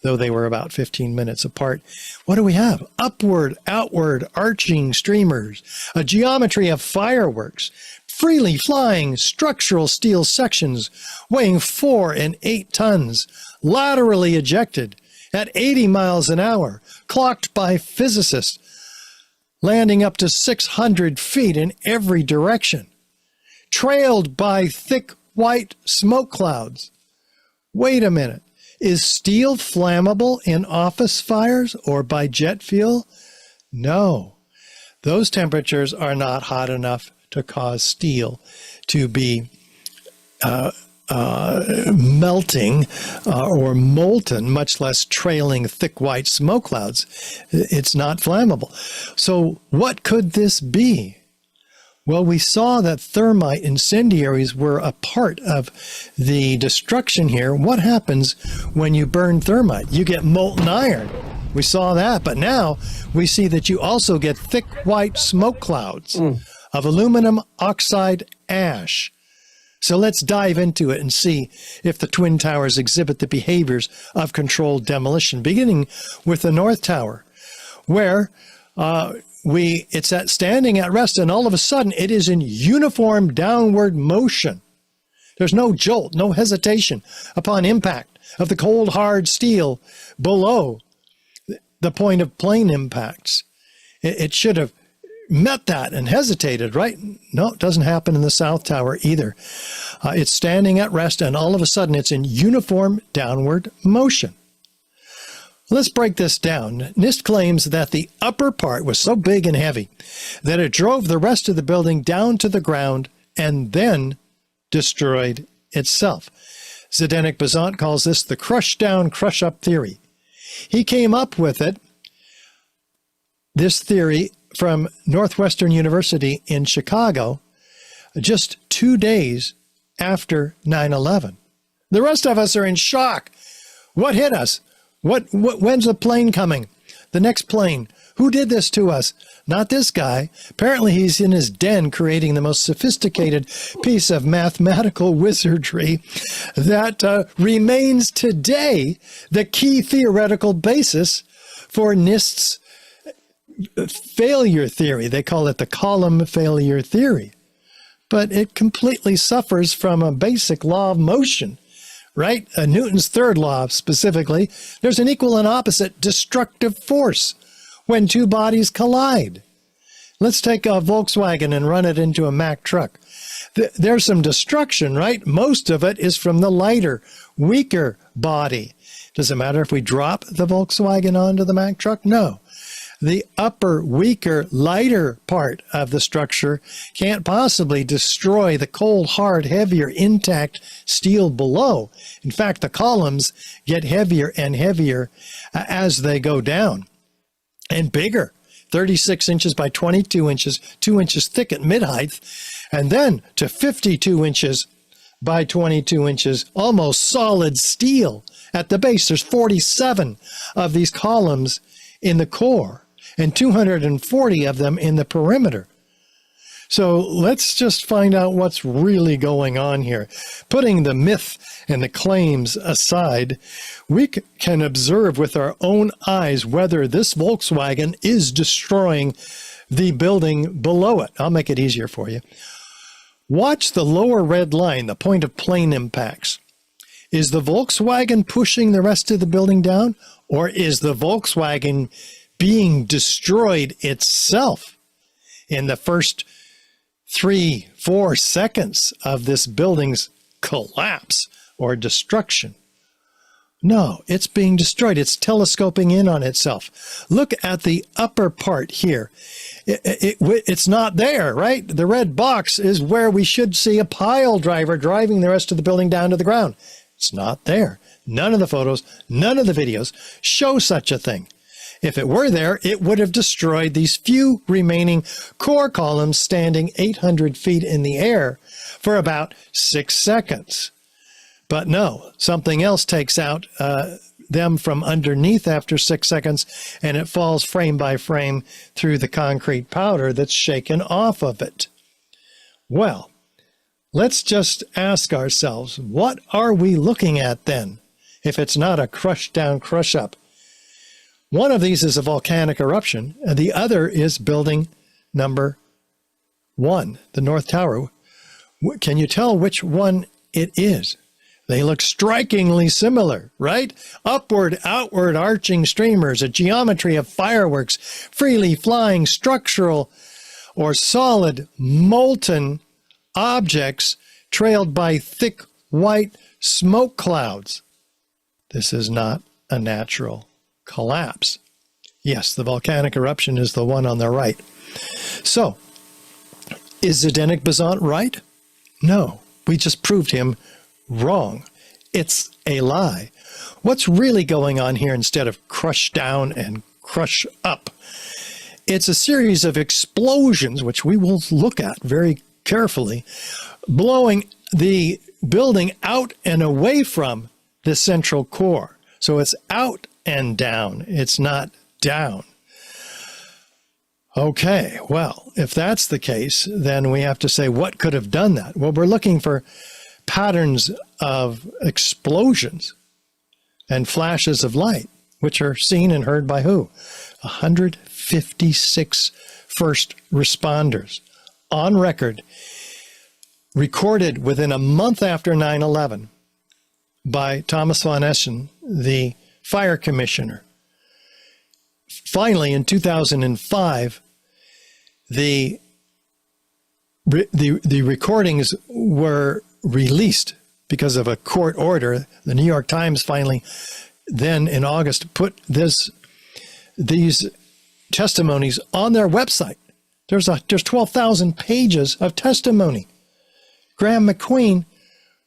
though they were about 15 minutes apart. What do we have? Upward, outward, arching streamers, a geometry of fireworks, freely flying structural steel sections weighing 4 and 8 tons, laterally ejected at 80 miles an hour, clocked by physicists, landing up to 600 feet in every direction, trailed by thick white smoke clouds. Wait a minute. Is steel flammable in office fires or by jet fuel? No. Those temperatures are not hot enough to cause steel to be melting or molten, much less trailing thick white smoke clouds. It's not flammable. So what could this be? Well, we saw that thermite incendiaries were a part of the destruction here. What happens when you burn thermite? You get molten iron. We saw that, but now we see that you also get thick white smoke clouds of aluminum oxide ash. So let's dive into it and see if the Twin Towers exhibit the behaviors of controlled demolition, beginning with the North Tower, where it's standing at rest, and all of a sudden it is in uniform downward motion. There's no jolt, no hesitation upon impact of the cold, hard steel below the point of plane impacts. It should have met that and hesitated, right? No, it doesn't happen in the South Tower either. It's standing at rest, and all of a sudden it's in uniform downward motion. Let's break this down. NIST claims that the upper part was so big and heavy that it drove the rest of the building down to the ground and then destroyed itself. Zdenek Bazant calls this the crush down, crush up theory. He came up with this theory from Northwestern University in Chicago just 2 days after 9/11. The rest of us are in shock. What hit us? When's the plane coming? The next plane. Who did this to us? Not this guy. Apparently he's in his den creating the most sophisticated piece of mathematical wizardry that remains today the key theoretical basis for NIST's failure theory. They call it the column failure theory. But it completely suffers from a basic law of motion. Right? Newton's third law specifically, there's an equal and opposite destructive force when two bodies collide. Let's take a Volkswagen and run it into a Mack truck. There's some destruction, right? Most of it is from the lighter, weaker body. Does it matter if we drop the Volkswagen onto the Mack truck? No. The upper, weaker, lighter part of the structure can't possibly destroy the cold, hard, heavier, intact steel below. In fact, the columns get heavier and heavier as they go down, and bigger. 36 inches by 22 inches, 2 inches thick at mid-height, and then to 52 inches by 22 inches, almost solid steel at the base. There's 47 of these columns in the core and 240 of them in the perimeter. So let's just find out what's really going on here. Putting the myth and the claims aside, we can observe with our own eyes whether this Volkswagen is destroying the building below it. I'll make it easier for you. Watch the lower red line, the point of plane impacts. Is the Volkswagen pushing the rest of the building down, or is the Volkswagen being destroyed itself in the first 3-4 seconds of this building's collapse or destruction? No, it's being destroyed. It's telescoping in on itself. Look at the upper part here. It's not there, right? The red box is where we should see a pile driver driving the rest of the building down to the ground. It's not there. None of the photos, none of the videos show such a thing. If it were there, it would have destroyed these few remaining core columns standing 800 feet in the air for about 6 seconds. But no, something else takes out them from underneath after 6 seconds, and it falls frame by frame through the concrete powder that's shaken off of it. Well, let's just ask ourselves, what are we looking at then, if it's not a crush down, crush up? One of these is a volcanic eruption, and the other is building number 1, the North Tower. Can you tell which one it is? They look strikingly similar, right? Upward, outward arching streamers, a geometry of fireworks, freely flying structural or solid molten objects trailed by thick white smoke clouds. This is not a natural collapse. Yes, the volcanic eruption is the one on the right. So, is Zdenek Bazant right? No, we just proved him wrong. It's a lie. What's really going on here instead of crush down and crush up? It's a series of explosions, which we will look at very carefully, blowing the building out and away from the central core. So it's out and down. It's not down. Okay, well, if that's the case, then we have to say what could have done that? Well, we're looking for patterns of explosions and flashes of light, which are seen and heard by who? 156 first responders on record, recorded within a month after 9/11 by Thomas von Essen, the fire commissioner. Finally, in 2005, the recordings were released because of a court order. The New York Times finally, then in August, put these testimonies on their website. There's 12,000 pages of testimony. Graham McQueen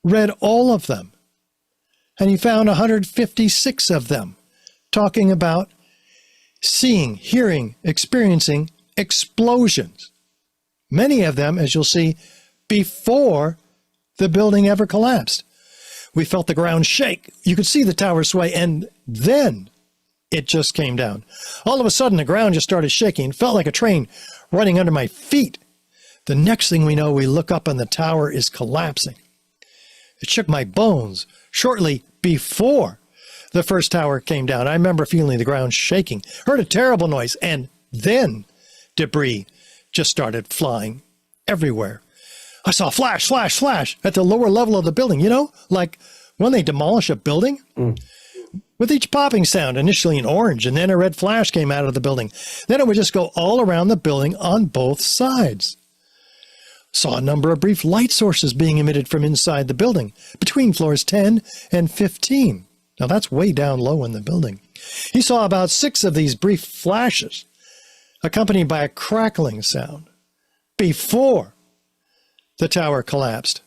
read all of them, and he found 156 of them talking about seeing, hearing, experiencing explosions. Many of them, as you'll see, before the building ever collapsed. We felt the ground shake. You could see the tower sway, and then it just came down. All of a sudden, the ground just started shaking. It felt like a train running under my feet. The next thing we know, we look up and the tower is collapsing. It shook my bones shortly before the first tower came down. I remember feeling the ground shaking, heard a terrible noise, and then debris just started flying everywhere. I saw flash, flash, flash at the lower level of the building, you know, like when they demolish a building. With each popping sound, initially an orange, and then a red flash came out of the building. Then it would just go all around the building on both sides. Saw a number of brief light sources being emitted from inside the building, between floors 10 and 15. Now that's way down low in the building. He saw about 6 of these brief flashes accompanied by a crackling sound before the tower collapsed.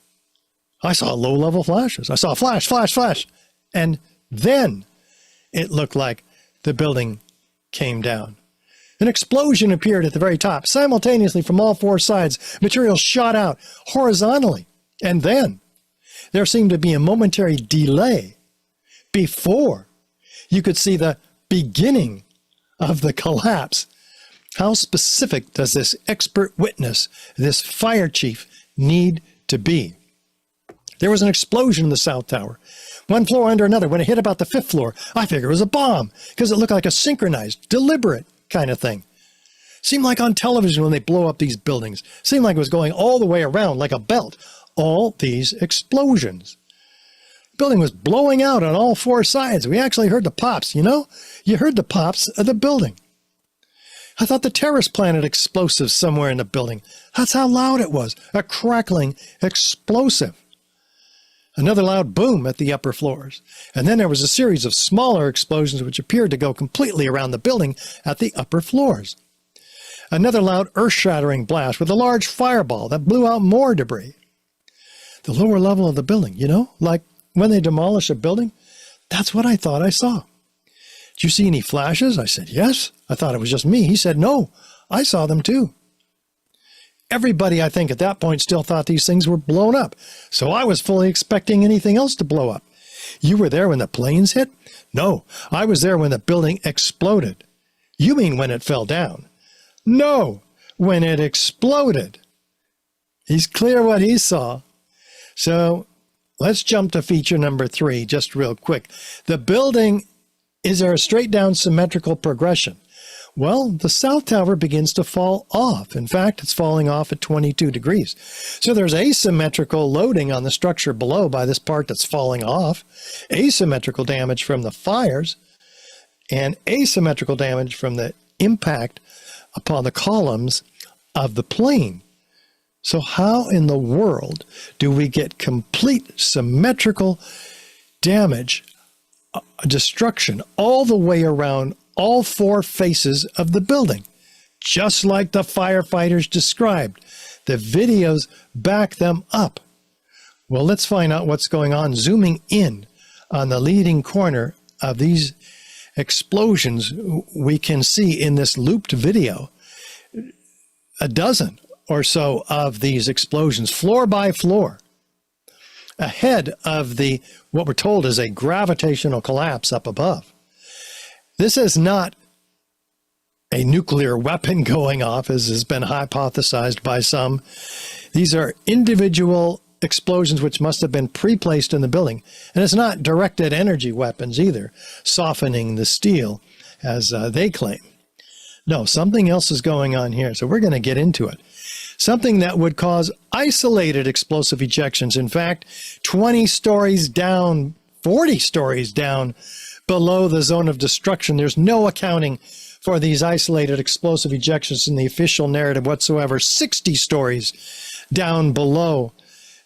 I saw low-level flashes. I saw flash, flash, flash. And then it looked like the building came down. An explosion appeared at the very top. Simultaneously from all four sides, material shot out horizontally. And then there seemed to be a momentary delay before you could see the beginning of the collapse. How specific does this expert witness, this fire chief, need to be? There was an explosion in the South Tower, one floor under another. When it hit about the 5th floor, I figured it was a bomb because it looked like a synchronized, deliberate kind of thing. Seemed like on television when they blow up these buildings. Seemed like it was going all the way around like a belt. All these explosions. The building was blowing out on all four sides. We actually heard the pops, you know? You heard the pops of the building. I thought the terrorist planted explosives somewhere in the building. That's how loud it was. A crackling explosive. Another loud boom at the upper floors. And then there was a series of smaller explosions which appeared to go completely around the building at the upper floors. Another loud earth-shattering blast with a large fireball that blew out more debris. The lower level of the building, you know, like when they demolish a building, that's what I thought I saw. Did you see any flashes? I said, yes. I thought it was just me. He said, no, I saw them too. Everybody, I think, at that point still thought these things were blown up. So I was fully expecting anything else to blow up. You were there when the planes hit? No, I was there when the building exploded. You mean when it fell down? No, when it exploded. He's clear what he saw. So let's jump to feature number 3, just real quick. The building, is there a straight down symmetrical progression? Well, the South Tower begins to fall off. In fact, it's falling off at 22 degrees. So there's asymmetrical loading on the structure below by this part that's falling off, asymmetrical damage from the fires, and asymmetrical damage from the impact upon the columns of the plane. So how in the world do we get complete symmetrical damage, destruction all the way around all four faces of the building, just like the firefighters described? The videos back them up. Well, let's find out what's going on. Zooming in on the leading corner of these explosions, we can see in this looped video a dozen or so of these explosions, floor by floor, ahead of the what we're told is a gravitational collapse up above. This is not a nuclear weapon going off, as has been hypothesized by some. These are individual explosions which must have been pre-placed in the building. And it's not directed energy weapons either, softening the steel, as they claim. No, something else is going on here, so we're going to get into it. Something that would cause isolated explosive ejections. In fact, 20 stories down, 40 stories down, below the zone of destruction. There's no accounting for these isolated explosive ejections in the official narrative whatsoever. 60 stories down below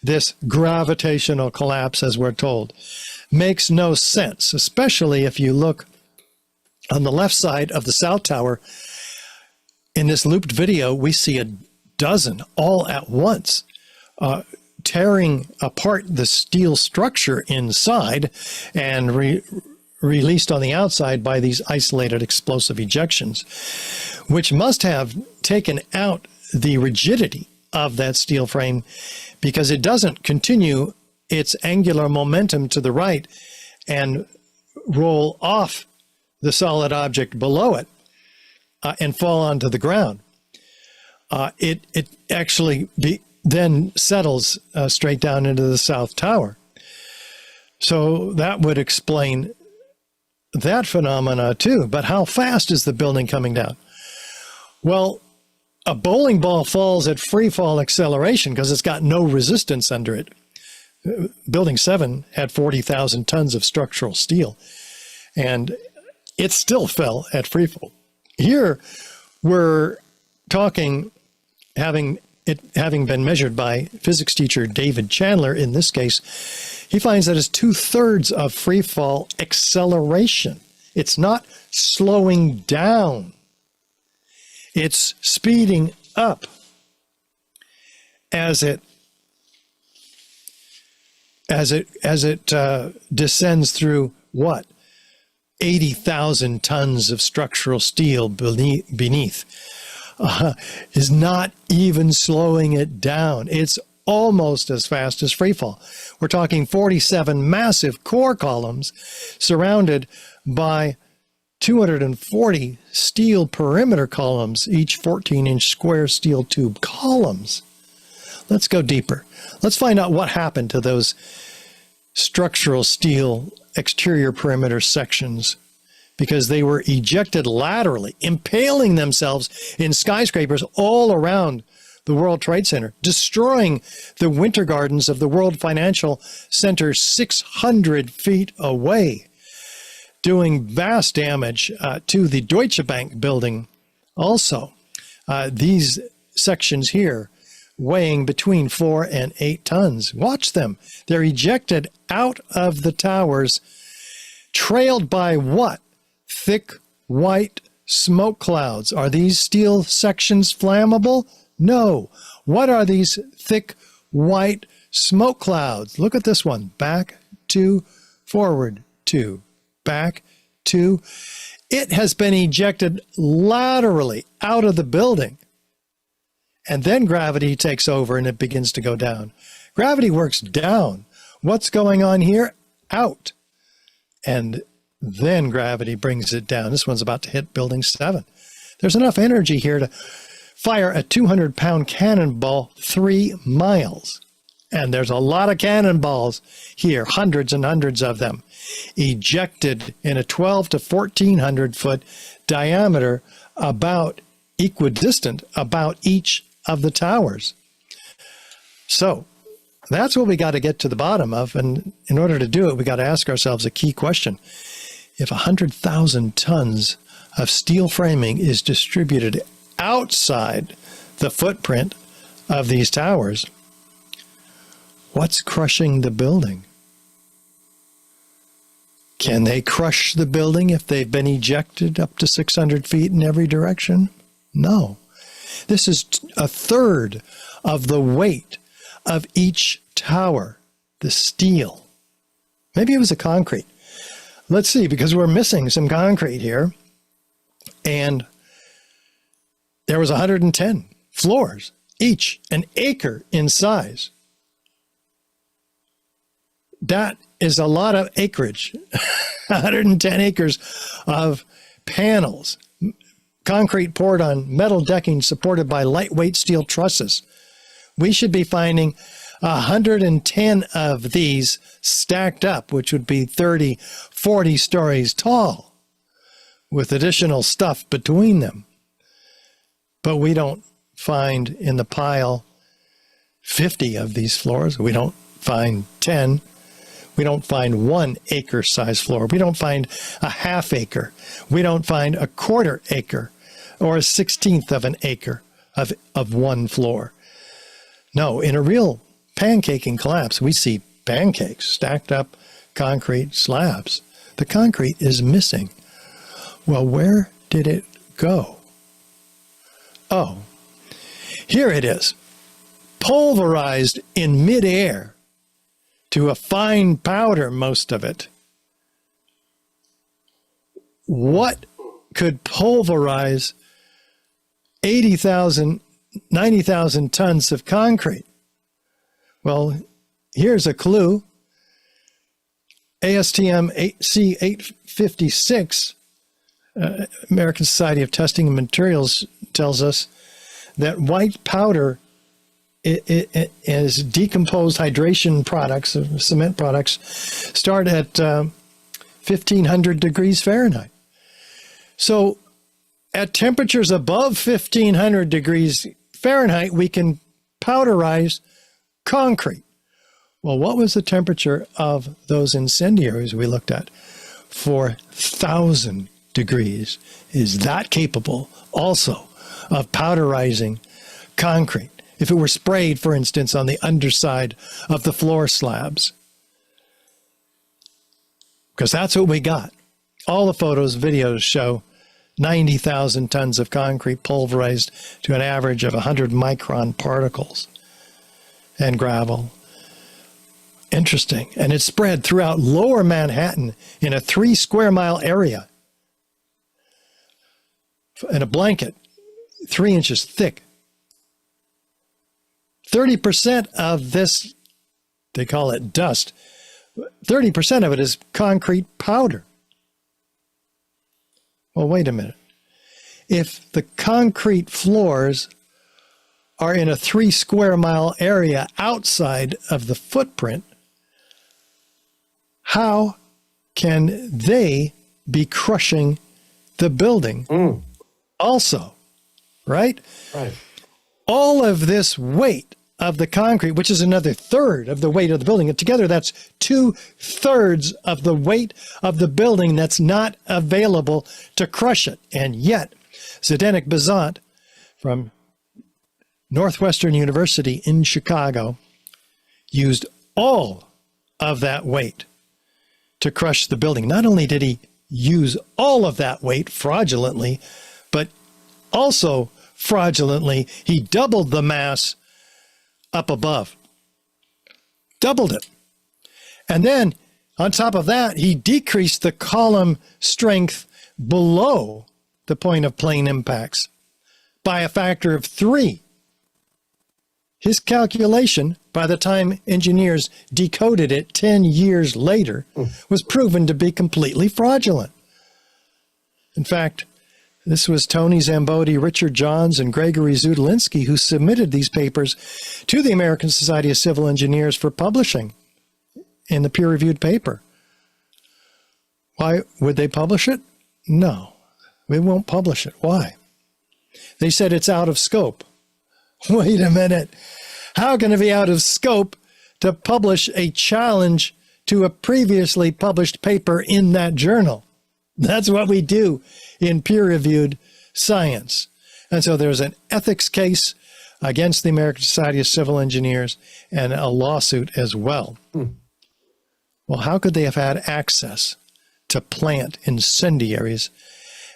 this gravitational collapse, as we're told. Makes no sense, especially if you look on the left side of the South Tower. In this looped video, we see a dozen all at once, tearing apart the steel structure inside and released on the outside by these isolated explosive ejections, which must have taken out the rigidity of that steel frame, because it doesn't continue its angular momentum to the right and roll off the solid object below it and fall onto the ground. It actually then settles straight down into the South Tower. So that would explain that phenomena too. But how fast is the building coming down? Well, a bowling ball falls at free fall acceleration because it's got no resistance under it. Building 7 had 40,000 tons of structural steel, and it still fell at free fall. Here we're talking, having been measured by physics teacher David Chandler in this case, he finds that it's 2/3 of free fall acceleration. It's not slowing down. It's speeding up as it descends through what? 80,000 tons of structural steel beneath. Is not even slowing it down. It's almost as fast as freefall. We're talking 47 massive core columns surrounded by 240 steel perimeter columns, each 14-inch square steel tube columns. Let's go deeper. Let's find out what happened to those structural steel exterior perimeter sections, because they were ejected laterally, impaling themselves in skyscrapers all around the World Trade Center, destroying the winter gardens of the World Financial Center 600 feet away, doing vast damage to the Deutsche Bank building also. These sections here weighing between 4 and 8 tons. Watch them. They're ejected out of the towers, trailed by what? Thick white smoke clouds. Are these steel sections flammable? No. What are these thick white smoke clouds? Look at this one. Back, 2, forward, 2, back, 2. It has been ejected laterally out of the building. And then gravity takes over and it begins to go down. Gravity works down. What's going on here? Out. And then gravity brings it down. This one's about to hit building 7. There's enough energy here to fire a 200-pound cannonball 3 miles. And there's a lot of cannonballs here, hundreds and hundreds of them, ejected in a 12 to 1,400 foot diameter, about equidistant about each of the towers. So that's what we got to get to the bottom of. And in order to do it, we got to ask ourselves a key question. If 100,000 tons of steel framing is distributed outside the footprint of these towers, what's crushing the building? Can they crush the building if they've been ejected up to 600 feet in every direction? No. This is a third of the weight of each tower, the steel. Maybe it was the concrete. Let's see, because we're missing some concrete here. And there was 110 floors, each an acre in size. That is a lot of acreage. 110 acres of panels, concrete poured on metal decking supported by lightweight steel trusses. We should be finding 110 of these stacked up, which would be 30, 40 stories tall, with additional stuff between them. But we don't find in the pile 50 of these floors. We don't find 10. We don't find 1 acre size floor. We don't find a half acre. We don't find a quarter acre or a 1/16 of an acre of one floor. No, in a real pancaking collapse, we see pancakes, stacked up concrete slabs. The concrete is missing. Well, where did it go? Oh, here it is, pulverized in midair to a fine powder, most of it. What could pulverize 80,000, 90,000 tons of concrete? Well, here's a clue. ASTM C856, American Society of Testing and Materials, tells us that white powder is decomposed hydration products, cement products, start at 1,500 degrees Fahrenheit. So at temperatures above 1,500 degrees Fahrenheit, we can powderize concrete. Well, what was the temperature of those incendiaries we looked at? 4,000 degrees. Is that capable also of powderizing concrete? If it were sprayed, for instance, on the underside of the floor slabs. Because that's what we got. All the photos, videos show 90,000 tons of concrete pulverized to an average of 100 micron particles and gravel. Interesting. And it spread throughout lower Manhattan in a 3 square mile area in a blanket 3 inches thick. 30% of this, they call it dust, 30% of it is concrete powder. Well, wait a minute. If the concrete floors are in a 3 square mile area outside of the footprint, how can they be crushing the building also, right? Right. All of this weight of the concrete, which is another third of the weight of the building, and together that's 2/3 of the weight of the building that's not available to crush it. And yet, Zdeněk Bazant from Northwestern University in Chicago used all of that weight to crush the building. Not only did he use all of that weight fraudulently, but also fraudulently, he doubled the mass up above. Doubled it. And then, on top of that, he decreased the column strength below the point of plane impacts by a factor of 3. His calculation, by the time engineers decoded it 10 years later, was proven to be completely fraudulent. In fact, this was Tony Zambodi, Richard Johns, and Gregory Zudolinski who submitted these papers to the American Society of Civil Engineers for publishing in the peer-reviewed paper. Why would they publish it? No, we won't publish it. Why? They said it's out of scope. Wait a minute. How can it be out of scope to publish a challenge to a previously published paper in that journal? That's what we do in peer-reviewed science. And so there's an ethics case against the American Society of Civil Engineers and a lawsuit as well. Well, how could they have had access to plant incendiaries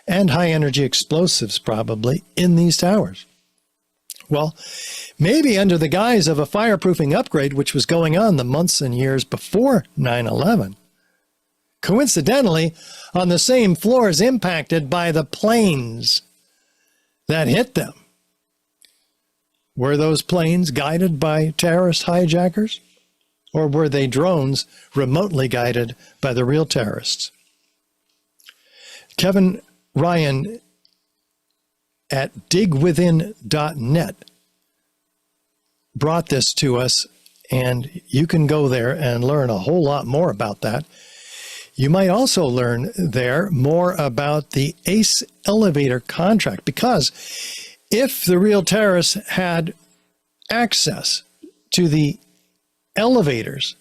and high-energy explosives, probably, in these towers? Well, maybe under the guise of a fireproofing upgrade, which was going on the months and years before 9/11. Coincidentally, on the same floors impacted by the planes that hit them. Were those planes guided by terrorist hijackers? Or were they drones remotely guided by the real terrorists? Kevin Ryan at digwithin.net brought this to us, and you can go there and learn a whole lot more about that. You might also learn there more about the ACE elevator contract, because if the real terrorists had access to the elevators,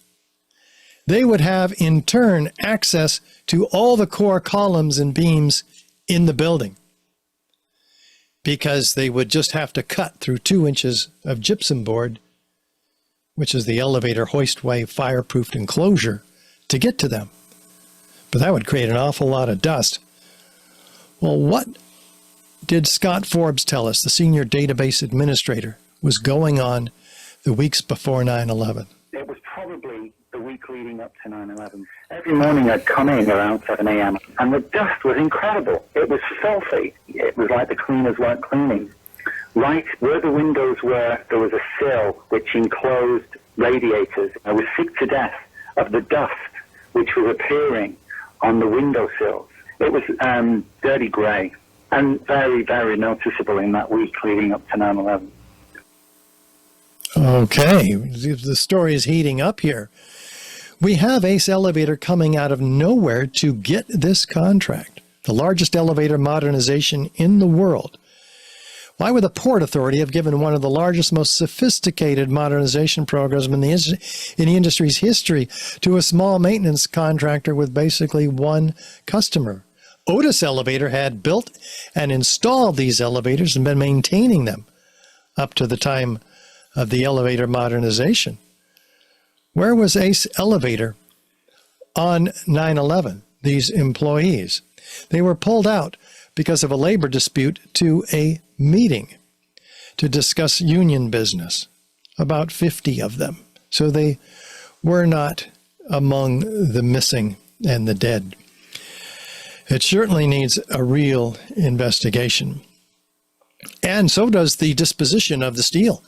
they would have in turn access to all the core columns and beams in the building, because they would just have to cut through 2 inches of gypsum board, which is the elevator hoistway fireproofed enclosure, to get to them. But that would create an awful lot of dust. Well, what did Scott Forbes tell us, the senior database administrator, was going on the weeks before 9/11? It was probably the week leading up to 9/11. Every morning I'd come in around 7 a.m. and the dust was incredible. It was filthy. It was like the cleaners weren't cleaning. Right where the windows were, there was a sill which enclosed radiators. I was sick to death of the dust which was appearing on the windowsills. It was dirty grey and very, very noticeable in that week leading up to 9/11. Okay, the story is heating up here. We have ACE Elevator coming out of nowhere to get this contract, the largest elevator modernization in the world. Why would the Port Authority have given one of the largest, most sophisticated modernization programs in the industry's history to a small maintenance contractor with basically one customer? Otis Elevator had built and installed these elevators and been maintaining them up to the time of the elevator modernization. Where was ACE Elevator on 9/11, these employees? They were pulled out because of a labor dispute to a meeting to discuss union business, about 50 of them. So they were not among the missing and the dead. It certainly needs a real investigation. And so does the disposition of the steel.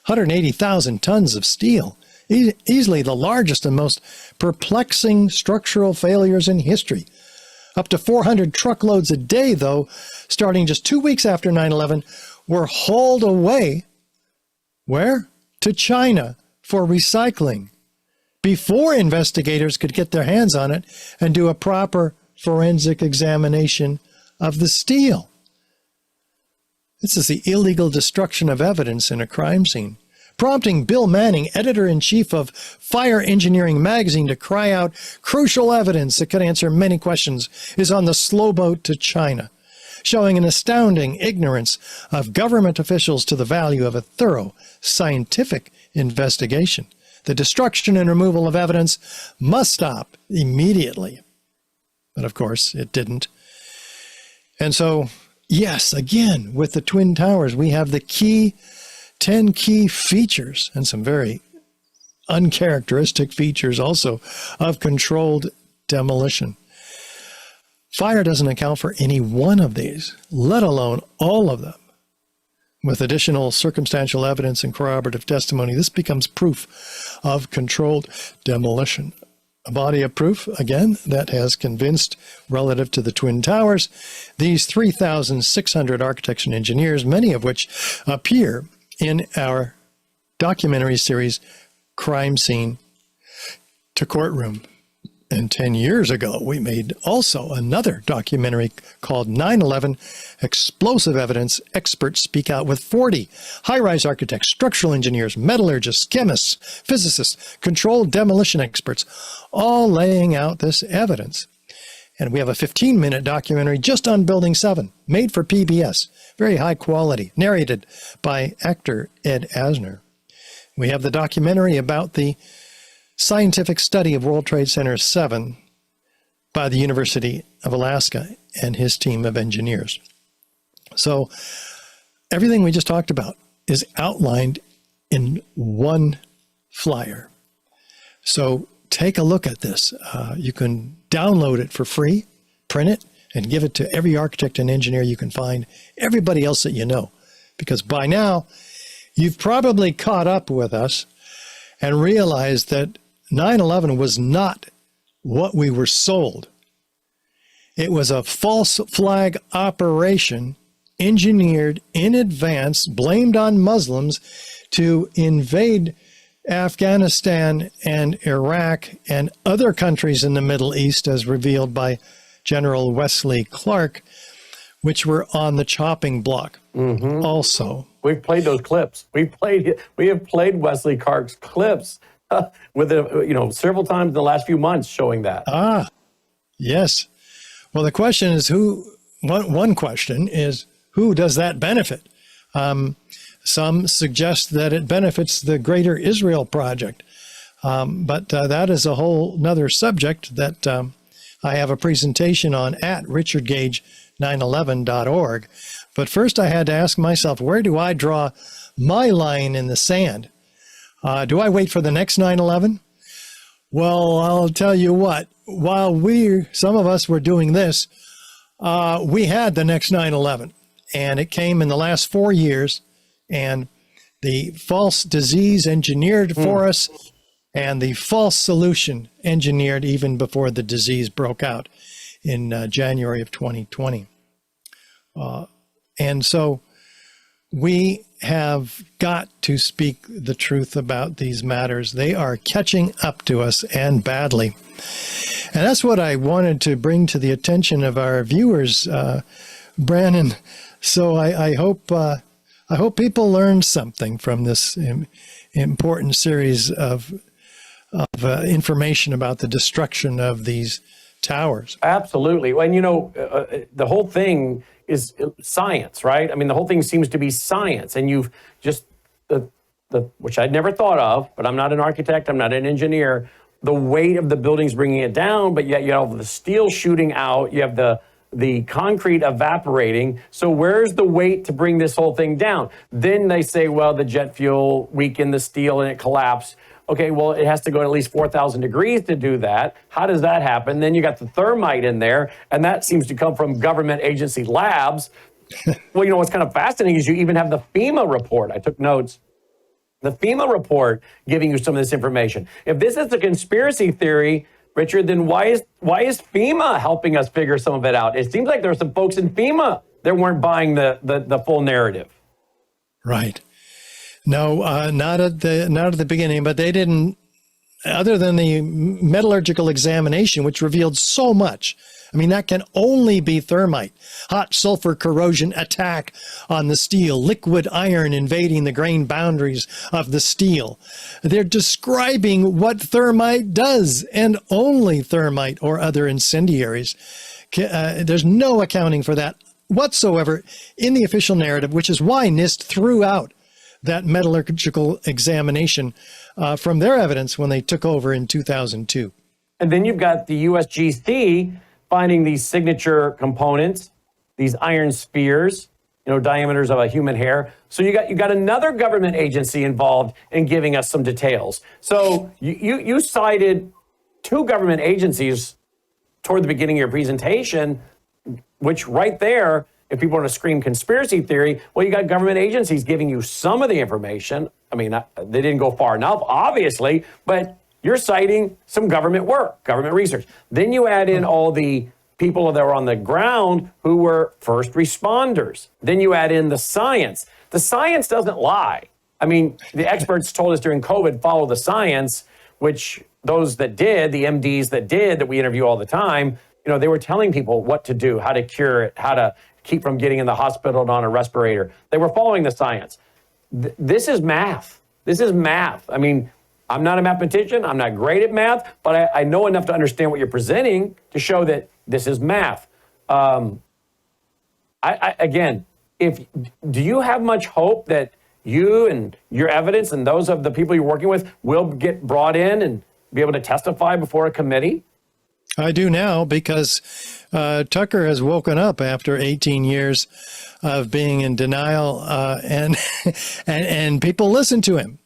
180,000 tons of steel, easily the largest and most perplexing structural failures in history. Up to 400 truckloads a day, though, starting just 2 weeks after 9/11, were hauled away. Where? To China for recycling, before investigators could get their hands on it and do a proper forensic examination of the steel. This is the illegal destruction of evidence in a crime scene, prompting Bill Manning, editor-in-chief of Fire Engineering magazine, to cry out, crucial evidence that could answer many questions is on the slow boat to China, showing an astounding ignorance of government officials to the value of a thorough scientific investigation. The destruction and removal of evidence must stop immediately. But of course, it didn't. And so, yes, again, with the Twin Towers, we have the 10 key features, and some very uncharacteristic features also, of controlled demolition. Fire doesn't account for any one of these, let alone all of them. With additional circumstantial evidence and corroborative testimony, this becomes proof of controlled demolition. A body of proof, again, that has convinced, relative to the Twin Towers, these 3,600 architects and engineers, many of which appear in our documentary series, Crime Scene to Courtroom. And 10 years ago, we made also another documentary called 9/11, Explosive Evidence, Experts Speak Out, with 40 high-rise architects, structural engineers, metallurgists, chemists, physicists, controlled demolition experts, all laying out this evidence. And we have a 15-minute documentary just on Building 7, made for PBS, very high quality, narrated by actor Ed Asner. We have the documentary about the scientific study of World Trade Center 7 by the University of Alaska and his team of engineers. So everything we just talked about is outlined in one flyer. So take a look at this. You can download it for free, print it, and give it to every architect and engineer you can find, everybody else that you know. Because by now, you've probably caught up with us and realized that 9/11 was not what we were sold. It was a false flag operation engineered in advance, blamed on Muslims, to invade Afghanistan and Iraq and other countries in the Middle East, as revealed by General Wesley Clark, which were on the chopping block also. We've played those clips. We have played Wesley Clark's clips with several times in the last few months, showing that. Yes. Well, the question is one question is, who does that benefit? Some suggest that it benefits the Greater Israel Project, but that is a whole nother subject that I have a presentation on at richardgage911.org. But first I had to ask myself, where do I draw my line in the sand? Do I wait for the next 9/11? Well, I'll tell you what, while some of us were doing this, we had the next 9/11, and it came in the last 4 years, and the false disease engineered for us, and the false solution engineered even before the disease broke out in January of 2020. And so we have got to speak the truth about these matters. They are catching up to us, and badly. And that's what I wanted to bring to the attention of our viewers, Brannon. So I hope people learned something from this important series of information about the destruction of these towers. Absolutely. And the whole thing is science, right? I mean, the whole thing seems to be science, and you've just which I'd never thought of, but I'm not an architect, I'm not an engineer. The weight of the buildings bringing it down, but yet you have the steel shooting out, you have the the concrete evaporating. So where's the weight to bring this whole thing down? Then they say, well, the jet fuel weakened the steel and it collapsed. Okay, well, it has to go at least 4,000 degrees to do that. How does that happen? Then you got the thermite in there, and that seems to come from government agency labs. Well, you know, what's kind of fascinating is you even have the FEMA report. I took notes. The FEMA report giving you some of this information. If this is a conspiracy theory, Richard, then why is FEMA helping us figure some of it out? It seems like there are some folks in FEMA that weren't buying the full narrative. Right. No, not at the beginning, but they didn't, other than the metallurgical examination, which revealed so much. I mean, that can only be thermite. Hot sulfur corrosion attack on the steel, liquid iron invading the grain boundaries of the steel. They're describing what thermite does, and only thermite or other incendiaries. There's no accounting for that whatsoever in the official narrative, which is why NIST threw out that metallurgical examination from their evidence when they took over in 2002. And then you've got the USGC finding these signature components, these iron spheres, you know, diameters of a human hair. So you got another government agency involved in giving us some details. So you cited two government agencies toward the beginning of your presentation, which right there, if people want to scream conspiracy theory, well, you got government agencies giving you some of the information. I mean, they didn't go far enough, obviously, but you're citing some government work, government research. Then you add in all the people that were on the ground who were first responders. Then you add in the science. The science doesn't lie. I mean, the experts told us during COVID, follow the science, which those that did, the MDs that we interview all the time, you know, they were telling people what to do, how to cure it, how to keep from getting in the hospital and on a respirator. They were following the science. This is math. This is math. I mean, I'm not a mathematician. I'm not great at math, but I know enough to understand what you're presenting to show that this is math. Again, do you have much hope that you and your evidence and those of the people you're working with will get brought in and be able to testify before a committee? I do now, because Tucker has woken up after 18 years of being in denial, and people listen to him.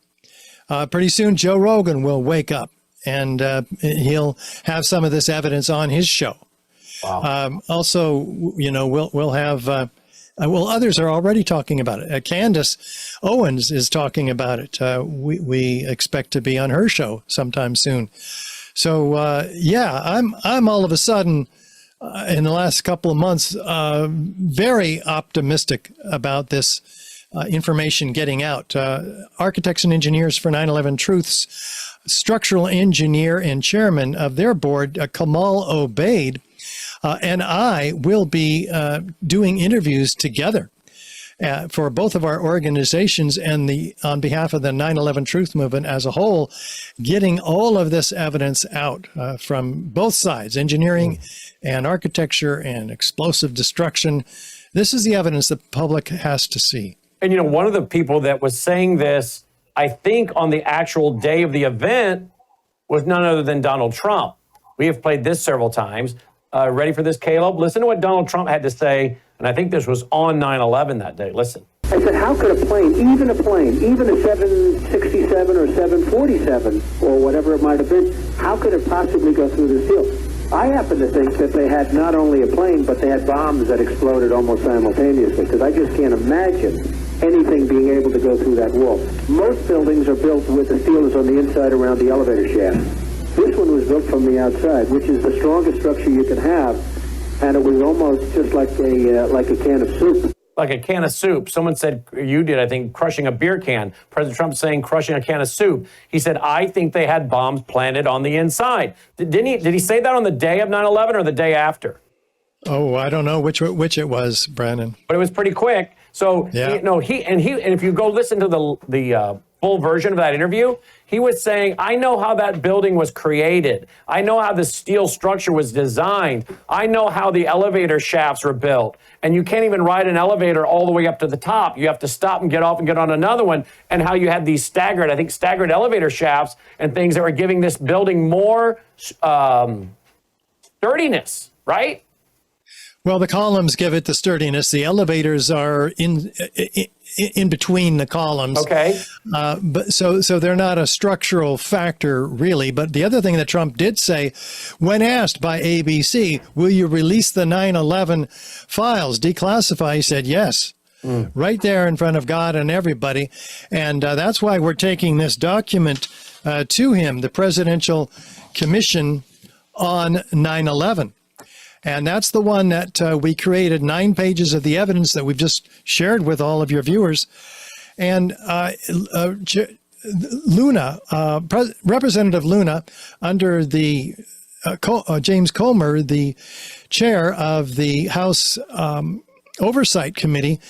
Pretty soon, Joe Rogan will wake up, and he'll have some of this evidence on his show. Wow. Also, you know, we'll have, others are already talking about it. Candace Owens is talking about it. We expect to be on her show sometime soon. So, yeah, I'm all of a sudden, in the last couple of months, very optimistic about this information getting out. Architects and Engineers for 9/11 Truth's structural engineer and chairman of their board, Kamal Obaid, and I will be doing interviews together for both of our organizations and on behalf of the 9/11 Truth Movement as a whole, getting all of this evidence out from both sides, engineering and architecture and explosive destruction. This is the evidence the public has to see. And, you know, one of the people that was saying this, I think on the actual day of the event, was none other than Donald Trump. We have played this several times. Ready for this, Caleb? Listen to what Donald Trump had to say, and I think this was on 9/11 that day. Listen. I said, how could a plane, even a 767 or 747 or whatever it might have been, how could it possibly go through this deal? I happen to think that they had not only a plane, but they had bombs that exploded almost simultaneously, because I just can't imagine anything being able to go through that wall. Most buildings are built with the steel is on the inside around the elevator shaft. This one was built from the outside, which is the strongest structure you can have, and it was almost just like a can of soup. Like a can of soup. Someone said, you did, I think, crushing a beer can. President Trump saying crushing a can of soup. He said, I think they had bombs planted on the inside. Did he say that on the day of 9/11 or the day after? Oh, I don't know which it was, Brannon. But it was pretty quick. So, yeah. and if you go listen to the full version of that interview, he was saying, I know how that building was created. I know how the steel structure was designed. I know how the elevator shafts were built. And you can't even ride an elevator all the way up to the top. You have to stop and get off and get on another one. And how you had these staggered elevator shafts and things that were giving this building more sturdiness, right? Well, the columns give it the sturdiness. The elevators are in between the columns. Okay. But so they're not a structural factor, really. But the other thing that Trump did say, when asked by ABC, will you release the 9/11 files, declassify, he said yes. Right there in front of God and everybody. And that's why we're taking this document to him, the Presidential Commission on 9/11. And that's the one that we created 9 pages of the evidence that we've just shared with all of your viewers. And Luna, Representative Luna, under the James Comer, the chair of the House Oversight Committee,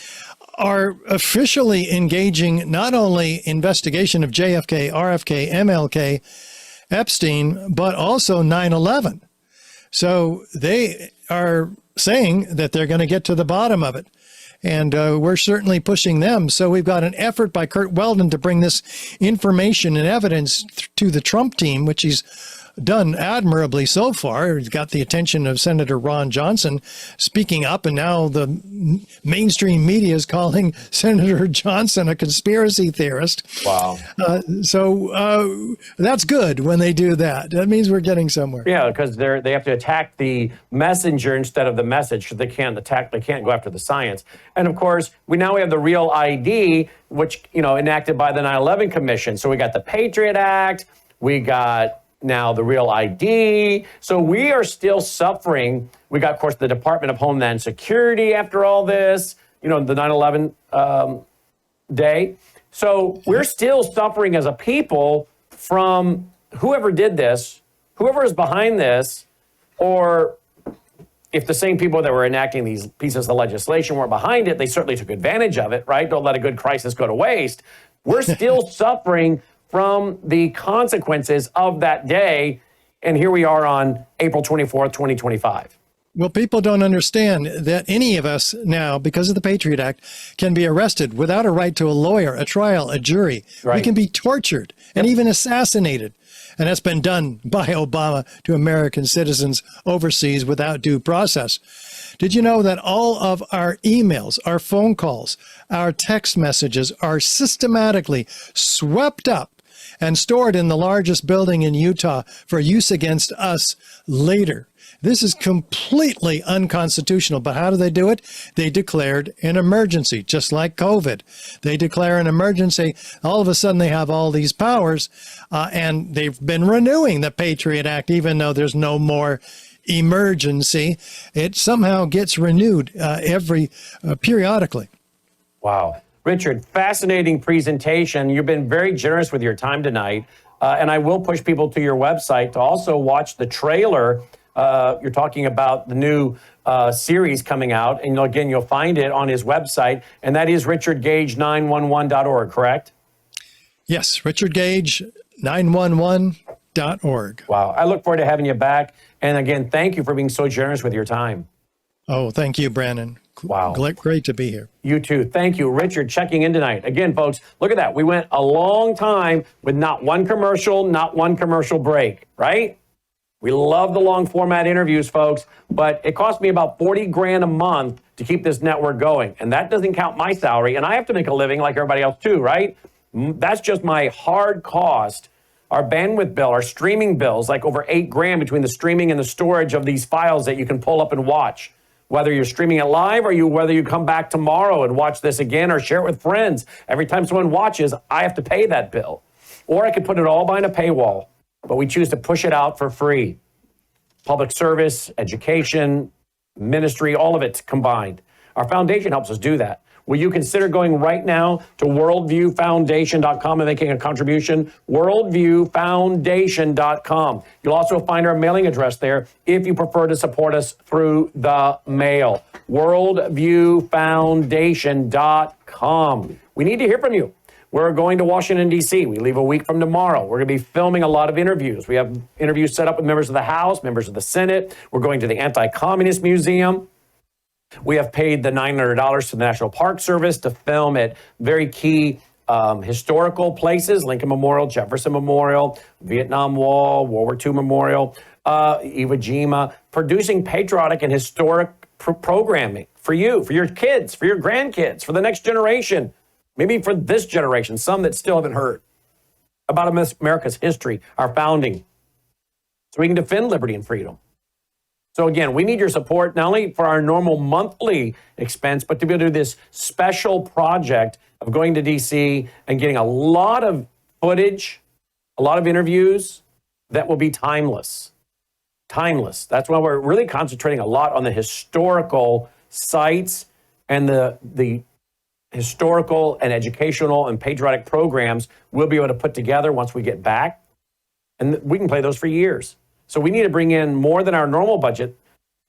are officially engaging not only investigation of JFK, RFK, MLK, Epstein, but also 9/11. So they are saying that they're going to get to the bottom of it. And we're certainly pushing them. So we've got an effort by Kurt Weldon to bring this information and evidence to the Trump team, which he's done admirably so far. He's got the attention of Senator Ron Johnson speaking up, and now the mainstream media is calling Senator Johnson a conspiracy theorist. Wow. So that's good when they do that. That means we're getting somewhere. Yeah, because they have to attack the messenger instead of the message. They can't go after the science. And of course, we have the real ID, which, enacted by the 9/11 Commission. So we got the Patriot Act, we got now the real ID. So we are still suffering. We got, of course, the Department of Homeland Security after all this, the 9/11 day. So we're still suffering as a people from whoever did this, whoever is behind this, or if the same people that were enacting these pieces of legislation were behind it, they certainly took advantage of it, right? Don't let a good crisis go to waste. We're still suffering from the consequences of that day. And here we are on April 24th, 2025. Well, people don't understand that any of us now, because of the Patriot Act, can be arrested without a right to a lawyer, a trial, a jury. Right. We can be tortured and even assassinated. And that's been done by Obama to American citizens overseas without due process. Did you know that all of our emails, our phone calls, our text messages are systematically swept up and stored in the largest building in Utah for use against us later? This is completely unconstitutional. But how do they do it? They declared an emergency, just like COVID. They declare an emergency. All of a sudden, they have all these powers, and they've been renewing the Patriot Act, even though there's no more emergency. It somehow gets renewed periodically. Wow. Richard, fascinating presentation. You've been very generous with your time tonight. And I will push people to your website to also watch the trailer. You're talking about the new series coming out. And again, you'll find it on his website. And that is richardgage911.org, correct? Yes, richardgage911.org. Wow. I look forward to having you back. And again, thank you for being so generous with your time. Oh, thank you, Brannon. Wow. Great to be here. You too. Thank you, Richard, checking in tonight. Again, folks, look at that. We went a long time with not one commercial break, right? We love the long format interviews, folks, but it cost me about $40,000 a month to keep this network going. And that doesn't count my salary. And I have to make a living like everybody else too, right? That's just my hard cost. Our bandwidth bill, our streaming bills, like over $8,000 between the streaming and the storage of these files that you can pull up and watch. Whether you're streaming it live or whether you come back tomorrow and watch this again or share it with friends. Every time someone watches, I have to pay that bill. Or I could put it all behind a paywall, but we choose to push it out for free. Public service, education, ministry, all of it combined. Our foundation helps us do that. Will you consider going right now to worldviewfoundation.com and making a contribution? Worldviewfoundation.com. You'll also find our mailing address there if you prefer to support us through the mail. Worldviewfoundation.com. We need to hear from you. We're going to Washington, D.C. We leave a week from tomorrow. We're going to be filming a lot of interviews. We have interviews set up with members of the House, members of the Senate. We're going to the Anti-Communist Museum. We have paid the $900 to the National Park Service to film at very key historical places, Lincoln Memorial, Jefferson Memorial, Vietnam Wall, World War II Memorial, Iwo Jima, producing patriotic and historic programming for you, for your kids, for your grandkids, for the next generation, maybe for this generation, some that still haven't heard about America's history, our founding, so we can defend liberty and freedom. So again, we need your support, not only for our normal monthly expense, but to be able to do this special project of going to DC and getting a lot of footage, a lot of interviews that will be timeless. Timeless. That's why we're really concentrating a lot on the historical sites and the historical and educational and patriotic programs we'll be able to put together once we get back. And we can play those for years. So we need to bring in more than our normal budget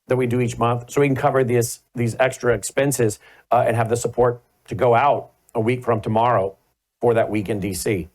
that we do each month so we can cover these extra expenses and have the support to go out a week from tomorrow for that week in DC.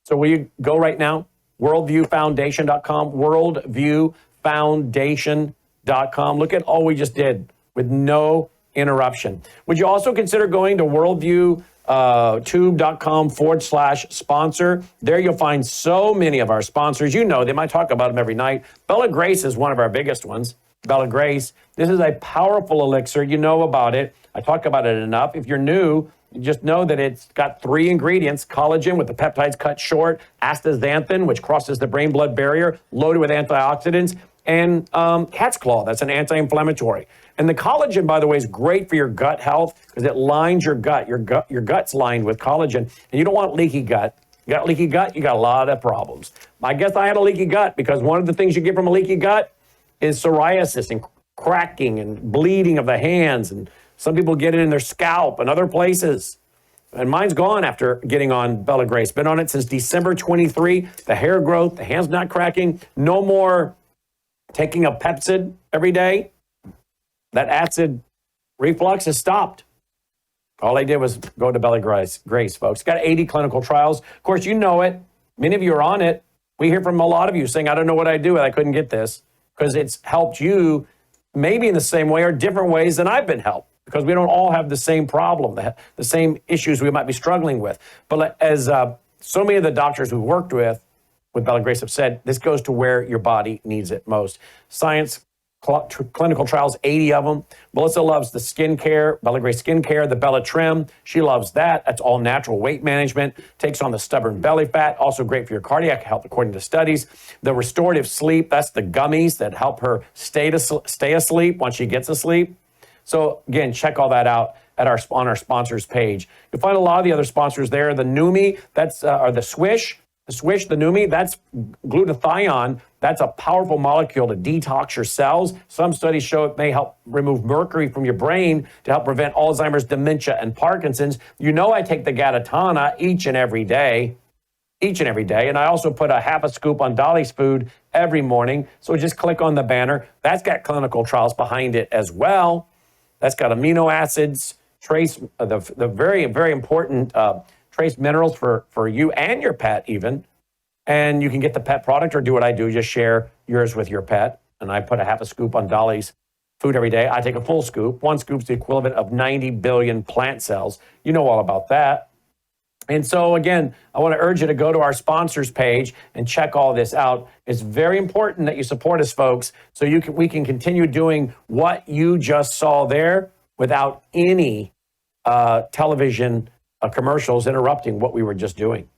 So will you go right now? Worldviewfoundation.com, worldviewfoundation.com. Look at all we just did with no interruption. Would you also consider going to worldviewtube.com/sponsor? There you'll find so many of our sponsors. You know, they might talk about them every night. Bella Grace is one of our biggest ones. Bella Grace. This is a powerful elixir. You know about it. I talk about it enough. If you're new, you just know that it's got 3 ingredients: collagen with the peptides cut short, astaxanthin, which crosses the brain-blood barrier, loaded with antioxidants, and cat's claw, that's an anti-inflammatory. And the collagen, by the way, is great for your gut health because it lines your gut. Your gut's lined with collagen, and you don't want leaky gut. You got leaky gut, you got a lot of problems. I guess I had a leaky gut because one of the things you get from a leaky gut is psoriasis and cracking and bleeding of the hands, and some people get it in their scalp and other places. And mine's gone after getting on Bella Grace. Been on it since December 23. The hair growth, the hands not cracking, no more taking a Pepsid every day. That acid reflux has stopped. All I did was go to Bella Grace, folks. It's got 80 clinical trials. Of course, you know it. Many of you are on it. We hear from a lot of you saying, I don't know what I do, and I couldn't get this, because it's helped you maybe in the same way or different ways than I've been helped, because we don't all have the same problem, the same issues we might be struggling with. But as so many of the doctors we've worked with Bella Grace have said, this goes to where your body needs it most. Science, clinical trials, 80 of them. Melissa loves the skincare, Bella Grace skincare, the Bella Trim. She loves that. That's all natural weight management. Takes on the stubborn belly fat. Also great for your cardiac health, according to studies. The restorative sleep, that's the gummies that help her stay asleep once she gets asleep. So again, check all that out at on our sponsors page. You'll find a lot of the other sponsors there. The Numi, that's or the Swish. The Numi, that's glutathione. That's a powerful molecule to detox your cells. Some studies show it may help remove mercury from your brain to help prevent Alzheimer's, dementia, and Parkinson's. You know I take the Gatatana each and every day. And I also put a half a scoop on Dolly's food every morning. So just click on the banner. That's got clinical trials behind it as well. That's got amino acids, trace the very, very important trace minerals for you and your pet even. And you can get the pet product or do what I do, just share yours with your pet. And I put a half a scoop on Dolly's food every day. I take a full scoop. 1 scoop's the equivalent of 90 billion plant cells. You know all about that. And so again, I want to urge you to go to our sponsors page and check all this out. It's very important that you support us, folks, so we can continue doing what you just saw there without any television commercials interrupting what we were just doing.